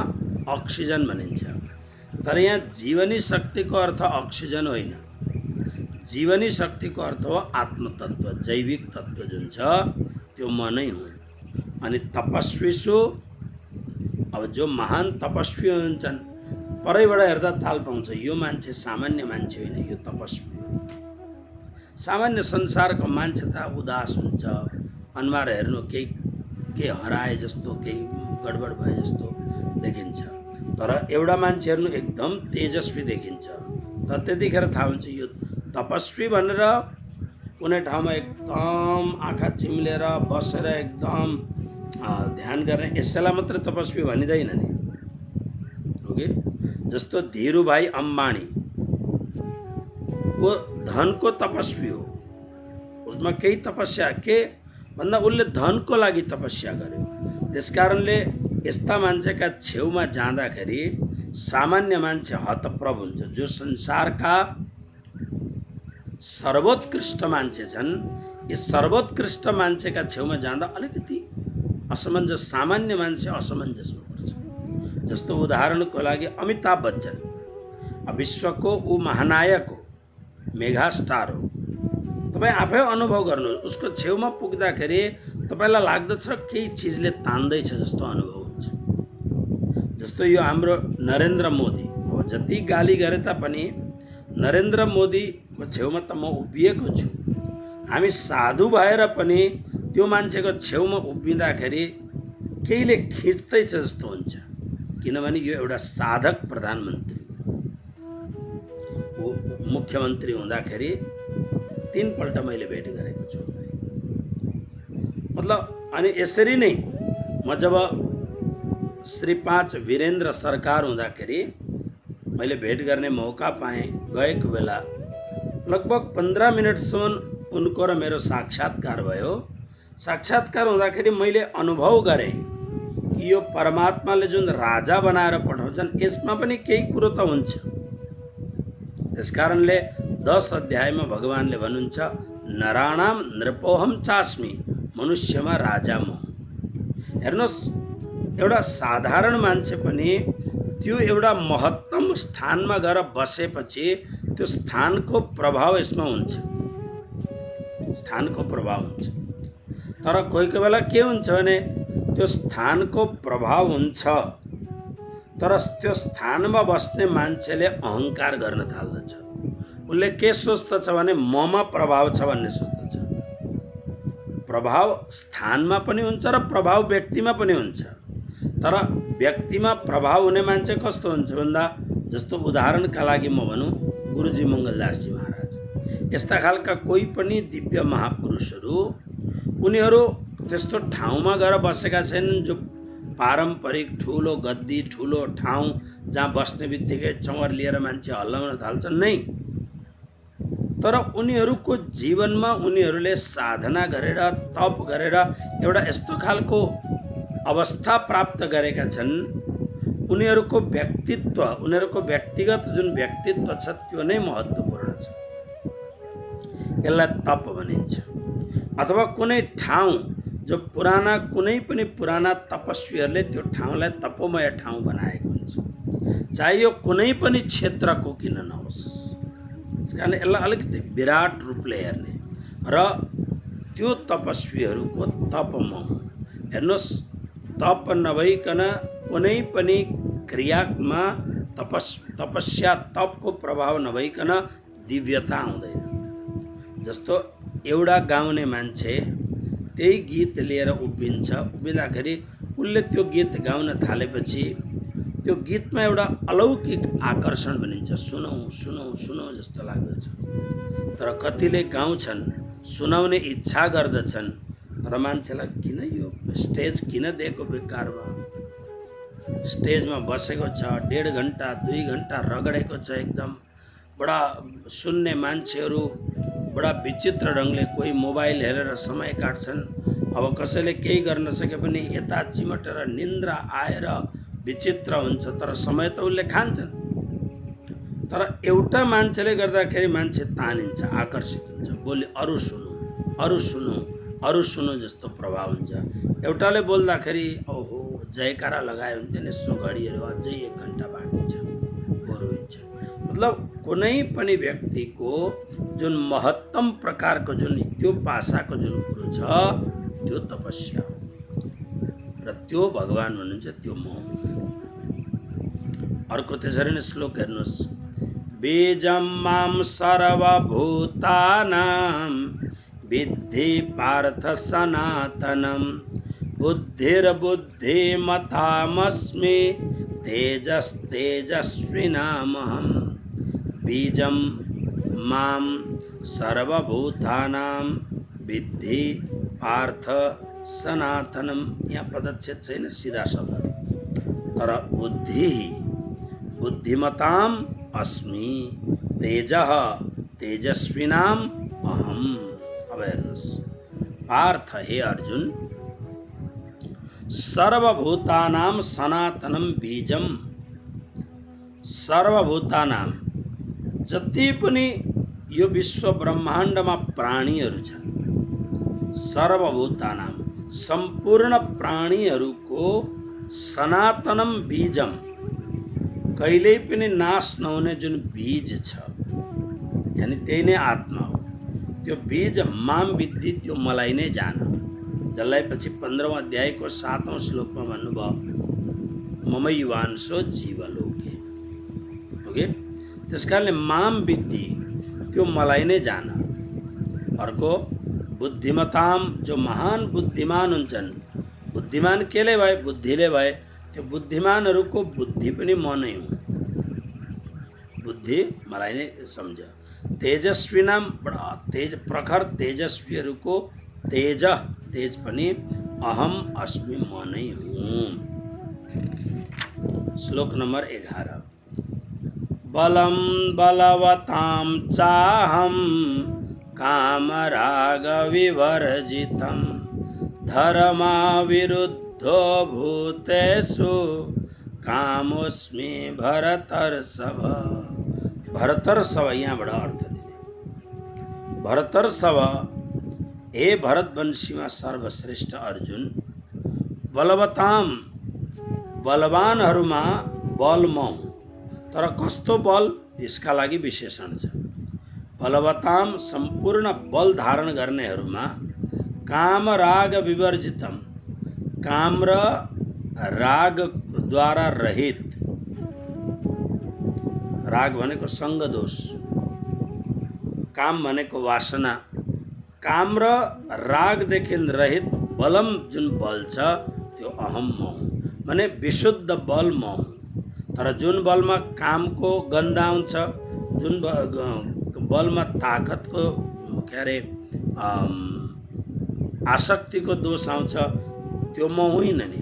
अक्सिजन भनिन्छ, तर यहाँ जीवनी शक्तिको अर्थ अक्सिजन होइन। जीवनी शक्तिको अर्थ हो आत्मतत्व, जैविक तत्व जुन छ त्यो म नै हुँ। अनि तपस्वीसु, अब जो महान तपस्वी हुन्छन्, परैबाट हेर्दा थाल पाउँछ यो मान्छे सामान्य मान्छे होइन, यो तपस्वी हो। सामान्य संसारको मान्छे त उदास हुन्छ, अनुहार हेर्नु केही हराए जस्तो, केही गडबड भए जस्तो देखिन्छ। तर एउटा मान्छे हेर्नु एकदम तेजस्वी देखिन्छ। तर त्यतिखेर थाहा हुन्छ यो तपस्वी भनेर कुनै ठाउँमा एकदम आँखा चिम्लेर बसेर एकदम ध्यान गर्ने यसैलाई मात्रै तपस्वी भनिँदैन नि, हो कि? जस्तो धीरूभाई अम्बानी वो धनको तपस्वी हो। उसमा केही तपस्या के भन्दा उसले धनको लागि तपस्या गर्यो। त्यसकारणले यस्ता मान्छेका छेउमा जाँदाखेरि सामान्य मान्छे हतप्रभ हुन्छ। जो संसारका सर्वोत्कृष्ट मान्छे छन्, यी सर्वोत्कृष्ट मान्छेका छेउमा जाँदा अलिकति असमञ्जस, सामान्य मान्छे असमञ्जसमा पर्छ। जस्तो उदाहरणको लागि अमिताभ बच्चन विश्वको ऊ महानायक हो, मेगा स्टार हो। तपाईँ आफै अनुभव गर्नुहोस्, उसको छेउमा पुग्दाखेरि तपाईँलाई लाग्दछ केही चिजले तान्दैछ जस्तो अनुभव हुन्छ। जस्तो यो हाम्रो नरेन्द्र मोदी, अब जति गाली गरे तापनि नरेन्द्र मोदीको छेउमा त म उभिएको छु। हामी साधु भएर पनि त्यो मान्छेको छेउमा उभिँदाखेरि केहीले खिच्दैछ जस्तो हुन्छ, किनभने यो एउटा साधक प्रधानमन्त्री हो। मुख्यमन्त्री हुँदाखेरि 3 पल्ट मैले भेट गरेको छु। मतलब अनि यसरी नै म जब श्री 5 वीरेन्द्र सरकार हुँदाखेरि मैले भेट गर्ने मौका पाएँ। गएको बेला लगभग 15 मिनटसम्म उनको र मेरो साक्षात्कार भयो। साक्षात्कार हुँदाखेरि मैले अनुभव गरेँ कि यो परमात्माले जुन राजा बनाएर पठाउँछन् यसमा पनि केही कुरो त हुन्छ। त्यसकारणले 10 अध्यायमा भगवानले भन्नुहुन्छ नराणाम नृपोहम चास्मी, मनुष्यमा राजा म। हेर्नुहोस्, एउटा साधारण मान्छे पनि त्यो एउटा महत्तम स्थानमा गएर बसेपछि त्यो स्थानको प्रभाव यसमा हुन्छ, स्थानको प्रभाव हुन्छ। तर कोही कोही बेला के हुन्छ भने त्यो स्थानको प्रभाव हुन्छ, तर त्यो स्थानमा बस्ने मान्छेले अहङ्कार गर्न थाल्दछ। उसले के सोच्दछ भने ममा प्रभाव छ भन्ने सोच्दछ। प्रभाव स्थानमा पनि हुन्छ र प्रभाव व्यक्तिमा पनि हुन्छ। तर व्यक्तिमा प्रभाव हुने मान्छे कस्तो हुन्छ भन्दा, जस्तो उदाहरणका लागि म भनौँ गुरुजी मङ्गलदासजी महाराज, यस्ता खालका कोही पनि दिव्य महापुरुषहरू, उनीहरू त्यस्तो ठाउँमा गएर बसेका छैनन् जो पारम्परिक ठुलो गद्दी, ठुलो ठाउँ जहाँ बस्ने बित्तिकै चौर लिएर मान्छे हल्लाउन थाल्छन्, नै। तर उनीहरूको जीवनमा उनीहरूले साधना गरेर, तप गरेर एउटा यस्तो खालको अवस्था प्राप्त गरेका छन्। उनीहरूको व्यक्तित्व, उनीहरूको व्यक्तिगत जुन व्यक्तित्व छ त्यो नै महत्त्वपूर्ण छ। यसलाई तप भनिन्छ। अथवा कुनै ठाउँ जो पुराना, कुनै पनि पुराना तपस्वीहरूले त्यो ठाउँलाई तपोमय ठाउँ बनाएको हुन्छ, चाहे यो कुनै पनि क्षेत्रको किन नहोस्। त्यसकारणले यसलाई अलिकति विराट रूपले हेर्ने र त्यो तपस्वीहरूको तप म। हेर्नुहोस्, तप नभइकन कुनै पनि क्रियामा तपस्या तपको प्रभाव नभइकन दिव्यता आउँदैन। जस्तो एउटा गाउने मान्छे त्यही गीत लिएर उभिँदाखेरि उसले त्यो गीत गाउन थालेपछि त्यो गीतमा एउटा अलौकिक आकर्षण बनिन्छ। सुनौ सुनौ सुनौ जस्तो लाग्दछ। तर कतिले गाउँछन्, सुनाउने इच्छा गर्दछन्, तर मान्छेलाई किन यो स्टेज किन दिएको बेकारमा? स्टेजमा बसेको छ, 1.5 घण्टा 2 घण्टा रगडेको छ एकदम। बडा सुन्ने मान्छेहरू बडा विचित्र ढङ्गले कोही मोबाइल हेरेर समय काट्छन्। अब कसैले केही गर्न सके पनि यता चिमटेर निन्द्रा आएर विचित्र हुन्छ, तर समय त उसले खान्छन्। तर एउटा मान्छेले गर्दाखेरि मान्छे तानिन्छ, आकर्षित हुन्छ। बोली अरू सुनौ अरू सुनौ अरू सुनौ जस्तो प्रभाव हुन्छ। एउटाले बोल्दाखेरि ओहो जयकारा लगाए हुन्थ्यो नि, यसो घडीहरू अझै 1 घण्टा बाँकी छ, बरु हुन्छ। मतलब कुनै पनि व्यक्तिको जुन महत्तम प्रकारको जुन त्यो पासाको जुन कुरो छ त्यो तपस्या हो र त्यो भगवान भन्नुहुन्छ त्यो मौन। अर्को त्यसरी नै श्लोक हेर्नुहोस्। बीजं मां सर्वभूतानां विद्धि पार्थ सनातनं बुद्धिर्बुद्धिमतामस्मि तेजस्तेजस्विनामहं बीजं मां सर्वभूतानां विद्धि पार्थ सनातनम। यहाँ पदच्छेद छैन, सीधा शब्द। तर बुद्धिमताम अस्मि तेजः तेजस्विनाम अहम। अब हेर्नुहोस्, पार्थ हे अर्जुन, सर्वभूतानाम सनातनम बीजम। सर्वभूतानाम जति पनि यो विश्व ब्रह्माण्डमा प्राणीहरू छन्, सर्वभूतानाम सम्पूर्ण प्राणीहरूको सनातनम बीजम कहिल्यै पनि नाश नहुने जुन बीज छ, यानी त्यही नै आत्मा हो। त्यो बीज माम विद्धि, त्यो मलाई नै जान। जसलाई पछि 15औं अध्यायको 7औं श्लोकमा भन्नुभयो ममैवांशो जीवलोके। ओके, त्यसकारणले माम विद्धि, त्यो मलाई नै जान। अर्को बुद्धिमताम, जो महान बुद्धिमान हुन्छन्। बुद्धिमान केले भए? बुद्धिले भए। त्यो बुद्धिमानहरूको बुद्धि पनि म नै हुँ, बुद्धि मलाई नै सम्झ। तेजस्विनाम, बडा तेज प्रखर तेजस्वीहरूको तेज, तेज पनि अहम अस्मि, म नै हुँ। श्लोक नंबर 11। बलम बलवताम चाहम कामराग विवर्जितम धर्मा विरुद्धो भूतेषु कामोस्मि भरतर्षभ। भरतर्षभ यहाँबाट अर्थ दिने। भरतर्षभ, हे भरतवंशीमा सर्वश्रेष्ठ अर्जुन, बलवताम, बलवानहरूमा बल म हुँ। तर कस्तो बल? यसका लागि विशेषण छ। बलवताम, सम्पूर्ण बल धारण गर्नेहरूमा, काम राग विवर्जितम, काम र राग द्वारा रहित। राग भनेको संग दोष, काम भनेको वासना। काम र रागदेखि रहित बलम जुन बल छ त्यो अहम म हुँ, माने विशुद्ध बल म हुँ। तर जुन बलमा कामको गन्ध आउँछ, जुन बलमा ताकतको आसक्तिको दोष आउँछ, त्यो म होइन नि,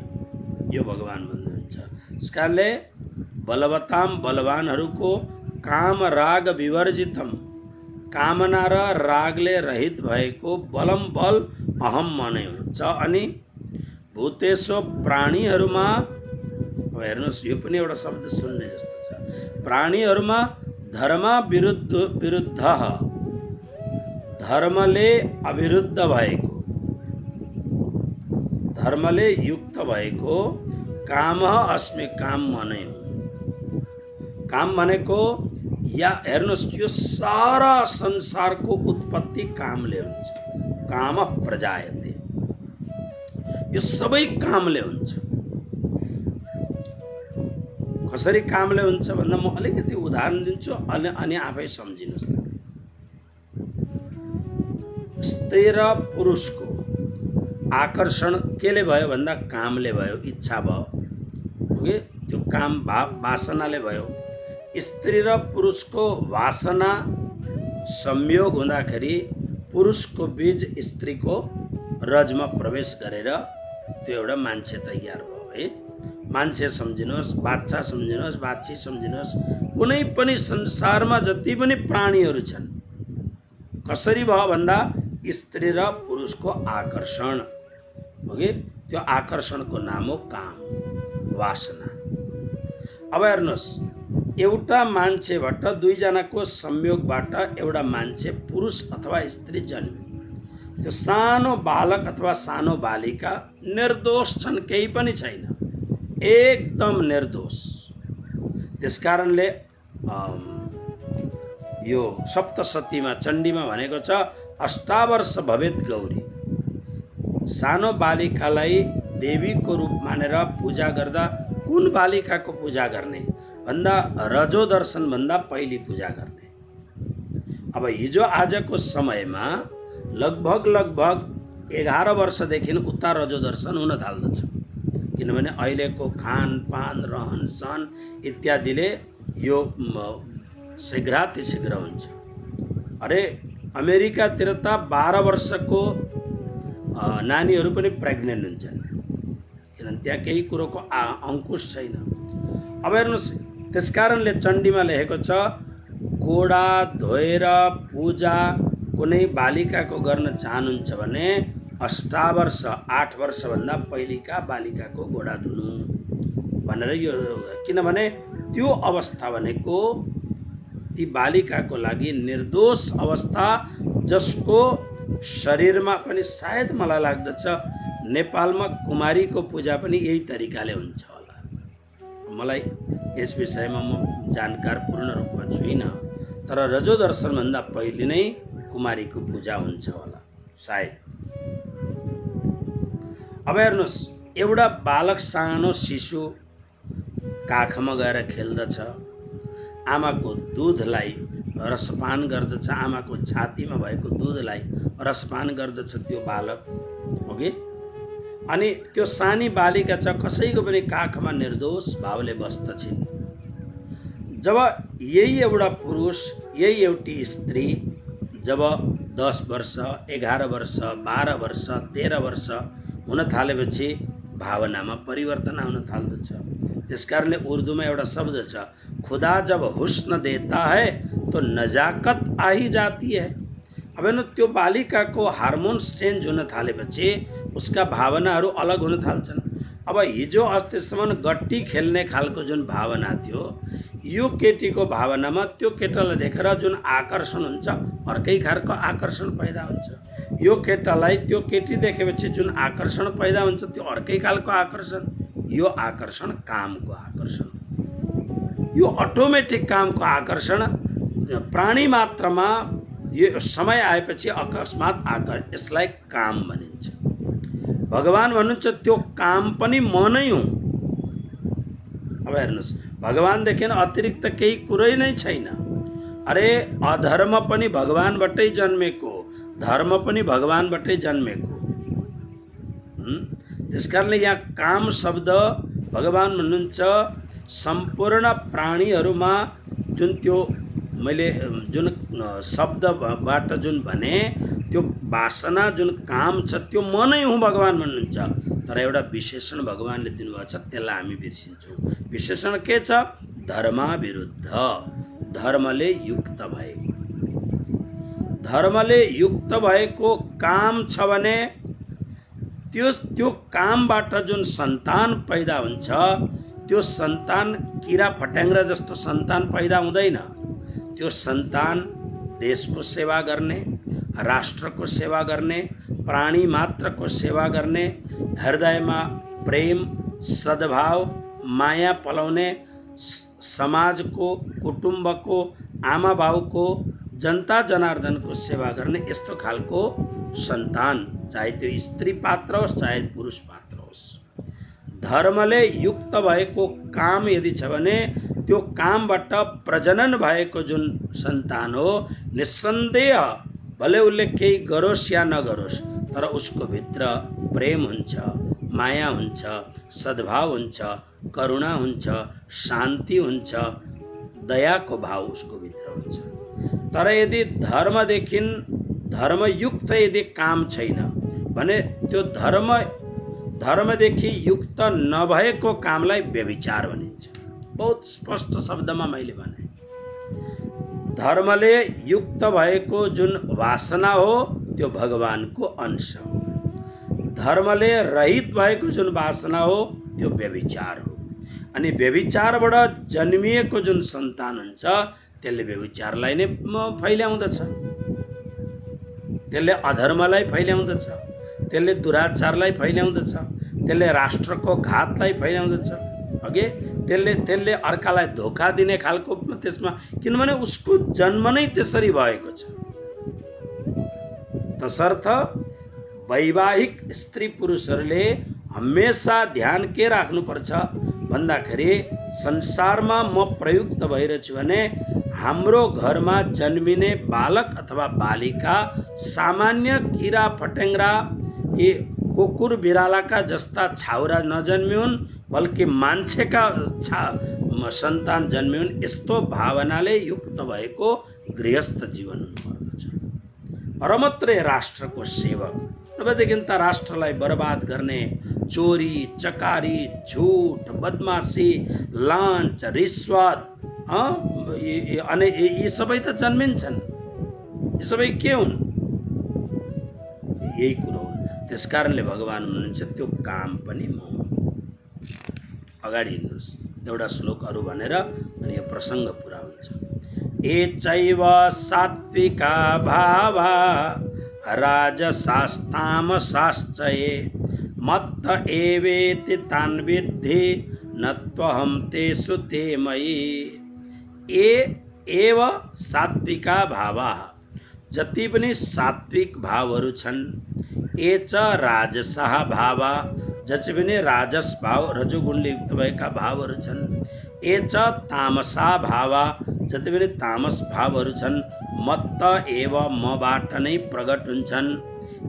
यो भगवान भन्नुहुन्छ। यसकारणले बलवताम, बलवानहरूको काम राग विवर्जितम, कामना र रागले रहित भएको बलम बल अहम म नै हुन्छ। अनि भूतेषु, प्राणीहरूमा, हेर्नुहोस् यो पनि एउटा शब्द सुन्ने जस्तो छ। प्राणीहरूमा धर्म विरुद्ध, धर्मले अविरुद्ध भएको, धर्मले युक्त भएको काम अस्मि, काम म नै हुँ। काम भनेको, या हेर्नुहोस्, यो सारा संसारको उत्पत्ति कामले हुन्छ। काम प्रजायते, यो सबै कामले हुन्छ। कसरी कामले हुन्छ भन्दा म अलिकति उदाहरण दिन्छु अनि आफै सम्झिनुहोस्। स्त्री र पुरुषको आकर्षण केले भयो भन्दा कामले भयो, इच्छा भयो, ओके, त्यो काम वासनाले भयो। स्त्री र पुरुषको वासना संयोग हुँदाखेरि पुरुषको बीज स्त्रीको रजमा प्रवेश गरेर त्यो एउटा मान्छे तयार भयो है। मान्छे सम्झिनुहोस्, बाच्छा सम्झिनुहोस्, बाछी सम्झिनुहोस्, कुनै पनि संसारमा जति पनि प्राणीहरू छन् कसरी भयो भन्दा स्त्री र पुरुषको आकर्षण, ओके, त्यो आकर्षणको नाम हो काम, वासना। अब हेर्नुहोस्, एउटा मान्छेबाट दुईजनाको संयोगबाट एउटा मान्छे पुरुष अथवा स्त्री जन्मियो। त्यो सानो बालक अथवा सानो बालिका निर्दोष छन्, केही पनि छैन, एकदम निर्दोष। त्यसकारणले यो सप्तशतीमा चण्डीमा भनेको छ अष्टावर्ष भवेत गौरी। सानो बालिकालाई देवीको रूप मानेर पूजा गर्दा कुन बालिकाको पूजा गर्ने भन्दा रजो दर्शन भन्दा पहिले पूजा गर्ने। अब हिजो आजको समयमा लगभग 11 वर्षदेखि उता रजो दर्शन हुन थाल्दछ, किनभने अहिलेको खानपान रहन सहन इत्यादिले यो शीघ्रातिशीघ्र हुन्छ। अरे अमेरिकातिर त 12 वर्षको नानीहरू पनि प्रेग्नेन्ट हुन्छन्, किनभने त्यहाँ केही कुरोको अंकुश छैन। अब हेर्नुहोस्, त्यसकारणले चण्डीमा लेखेको छ गोडा धोएर पूजा कुनै बालिकाको गर्न चाहनुहुन्छ भने अष्टावर्ष 8 वर्षभन्दा पहिलेका बालिकाको गोडा धुनु भनेर यो, किनभने त्यो अवस्था भनेको ती बालिकाको लागि निर्दोष अवस्था, जसको शरीरमा पनि सायद मलाई लाग्दछ नेपालमा कुमारीको पूजा पनि यही तरिकाले हुन्छ होला। मलाई यस विषयमा म जानकार पूर्ण रूपमा छुइनँ, तर रजो दर्शन भन्दा पहिले नै कुमारीको पूजा हुन्छ होला सायद। अब हेर्नुहोस्, एउटा बालक सानो शिशु काखमा गएर खेल्दछ, आमाको दुधलाई रसपान गर्दछ, आमाको छातीमा भएको दुधलाई रसपान गर्दछ त्यो बालक, ओके। अनि त्यो सानी बालिका छ कसैको पनि काखमा निर्दोष भावले बस्दछिन्। जब यही एउटा पुरुष, यही एउटी स्त्री जब 10 वर्ष, 11 वर्ष, 12 वर्ष, 13 वर्ष हुन थालेपछि भावनामा परिवर्तन आउन थाल्दछ। त्यसकारणले उर्दूमा एउटा शब्द छ, खुदा जब हुस्न देता है तो नजाकत आ ही जाती है। अब हेर्नु, त्यो बालिकाको हार्मोन्स चेन्ज हुन थालेपछि उसका भावनाहरू अलग हुन थाल्छन्। अब हिजो अस्तिसम्म गट्टी खेल्ने खालको जुन भावना थियो, यो केटीको भावनामा त्यो केटालाई देखेर जुन आकर्षण हुन्छ अर्कै खालको आकर्षण पैदा हुन्छ। यो केटालाई त्यो केटी देखेपछि जुन आकर्षण पैदा हुन्छ त्यो अर्कै खालको आकर्षण। यो आकर्षण कामको आकर्षण, यो अटोमेटिक कामको आकर्षण प्राणी मात्रमा यो समय आएपछि अकस्मात यसलाई काम भनिन्छ। भगवान भन्नुहुन्छ त्यो काम पनि म नै हुँ। अब हेर्नुहोस्, भगवानदेखि अतिरिक्त केही कुरै नै छैन। अरे अधर्म पनि भगवानबाटै जन्मेको, धर्म पनि भगवानबाटै जन्मेको। त्यसकारणले यहाँ काम शब्द भगवान भन्नुहुन्छ सम्पूर्ण प्राणीहरूमा जुन त्यो मैले जुन शब्दबाट जुन भने त्यो वासना जुन काम छ त्यो म नै हुँ भगवान भन्नुहुन्छ। तर एउटा विशेषण भगवानले दिनुभएको छ, त्यसलाई हामी बिर्सिन्छौँ। विशेषण के छ? धर्म विरुद्ध, धर्मले युक्त भएको। धर्मले युक्त भएको काम छ भने त्यो कामबाट जुन सन्तान पैदा हुन्छ त्यो सन्तान किरा फट्याङ्ग्रा जस्तो सन्तान पैदा हुँदैन। त्यो सन्तान देशको सेवा गर्ने, राष्ट्रको सेवा गर्ने, प्राणी मात्रको सेवा गर्ने, हृदयमा प्रेम, सद्भाव, माया पलाउने, समाजको, कुटुम्बको, आमा बाउको, जनता जनार्दनको सेवा गर्ने यस्तो खालको सन्तान, चाहे त्यो स्त्री पात्र होस् चाहे पुरुष पात्र होस्। धर्मले युक्त भएको काम यदि छ भने त्यो कामबाट प्रजनन भएको जुन सन्तान हो, निस्सन्देह भले उसले केही गरोस् या नगरोस्, तर उसको भित्र प्रेम हुन्छ, माया हुन्छ, सद्भाव हुन्छ, करुणा हुन्छ, शान्ति हुन्छ, दयाको भाव उसको भित्र हुन्छ। तर यदि धर्मयुक्त यदि काम छैन भने त्यो धर्मदेखि युक्त नभएको कामलाई व्यभिचार भनिन्छ। बहुत स्पष्ट शब्दमा मैले भने, धर्मले युक्त भएको जुन वासना हो त्यो भगवानको अंश हो, धर्मले रहित भएको जुन वासना हो त्यो व्यभिचार हो। अनि व्यभिचारबाट जन्मिएको जुन सन्तान हुन्छ त्यसले व्यभिचारलाई नै फैल्याउँदछ, त्यसले अधर्मलाई फैल्याउँदछ, त्यसले दुराचारलाई फैल्याउँदछ, त्यसले राष्ट्रको घातलाई फैल्याउँदछ, अघि त्यसले अर्कालाई धोका दिने खालको त्यसमा, किनभने उसको जन्म नै त्यसरी भएको छ। तसर्थ वैवाहिक स्त्री पुरुषहरूले हमेशा ध्यान के राख्नुपर्छ भन्दाखेरि, संसारमा म प्रयुक्त भइरहेछु भने हाम्रो घरमा जन्मिने बालक अथवा बालिका सामान्य किरा फटेङ्ग्रा कि कुकुर बिरालाका जस्ता छाउरा नजन्मिउन्, बल्कि मान्छेका सन्तान जन्मिउन्। यस्तो भावनाले युक्त भएको गृहस्थ जीवन हुनुपर्दछ। र मात्रै राष्ट्रको सेवक, नभएदेखि त राष्ट्रलाई बर्बाद गर्ने चोरी चकारी, झुट, बदमासी, लांच, रिश्वत, अनि यी सबै त जन्मिन्छन्। यी सबै के हुन्? यही कुरो हो। त्यसकारणले भगवान भन्नुहुन्छ त्यो काम पनि म हुँ। अगाडि हिँड्नुहोस्, एउटा श्लोक अरू भनेर अनि यो प्रसङ्ग पुरा हुन्छ। एचैव सात्विका भावा राजसास्तामसाश्च ये मत्त एवेति तान् विद्धि न त्वहं तेषु ते मयि। एव सात्विका भावा, जति पनि सात्विक भावहरू छन्, ए च राजसः भावा, जति पनि राजस भाव रजोगुणले युक्त भएका भावहरू छन्, ए च तामसा भावा, जति पनि तामस भावहरू छन्, मत्त एव मबाट नै प्रकट हुन्छन्।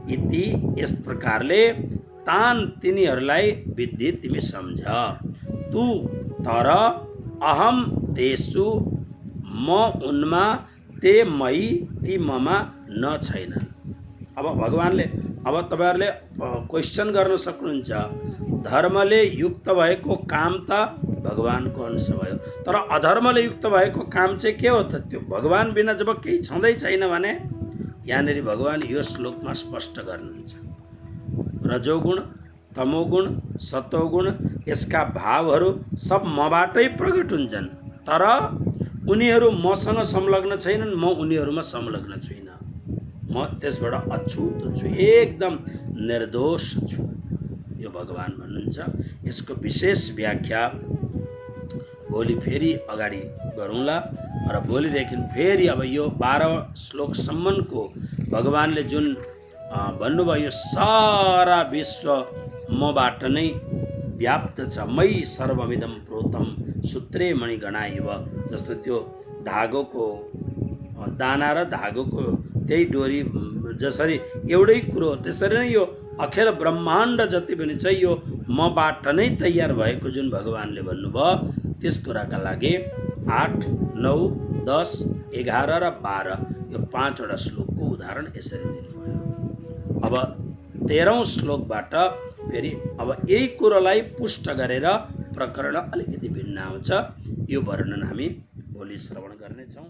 इति यस प्रकारले तान तिनीहरूलाई विद्धि तिमी सम्झ। तू तर अहम तेसु म उनमा, ते मई ती ममा न छैनन्। अब भगवानले, अब तपाईहरुले क्वेशन गर्न सक्नुहुन्छ, धर्मले युक्त भएको काम त भगवानको अंश भयो, तर अधर्मले युक्त भएको काम चाहिँ के हो त? त्यो भगवान बिना जब केही छँदै छैन भने, यहाँनिर भगवान यो श्लोकमा स्पष्ट गर्नुहुन्छ, रजोगुण, तमोगुण, सतोगुण यसका भावहरू सब मबाटै प्रकट हुन्छन्, तर उनीहरू मसँग संलग्न छैनन्, म उनीहरूमा संलग्न छैन। म त्यसबाट अछुत छु, एकदम निर्दोष छु, यो भगवान भन्नुहुन्छ। यसको विशेष व्याख्या भोलि फेरि अगाडि गरौँला र भोलिदेखि फेरि अब यो 12 श्लोकसम्मको भगवानले जुन भन्नुभयो, यो सारा विश्व मबाट नै व्याप्त छ। मयि सर्वमिदं प्रोतम सूत्रे मणिगणा इव, जस्तो त्यो धागोको दाना र धागोको त्यही डोरी जसरी एउटै कुरो, त्यसरी नै यो अखिल ब्रह्माण्ड जति पनि छ यो मबाट नै तयार भएको जुन भगवानले भन्नुभयो, त्यस कुराका लागि 8, 9, 10, 11 र 12 यो 5 वटा श्लोकको उदाहरण यसरी दिनुभयो। अब 13औं श्लोकबाट फेरि अब यही कुरोलाई पुष्ट गरेर प्रकरण अलिकति भिन्न आउँछ। यो वर्णन हामी भोलि श्रवण गर्नेछौँ।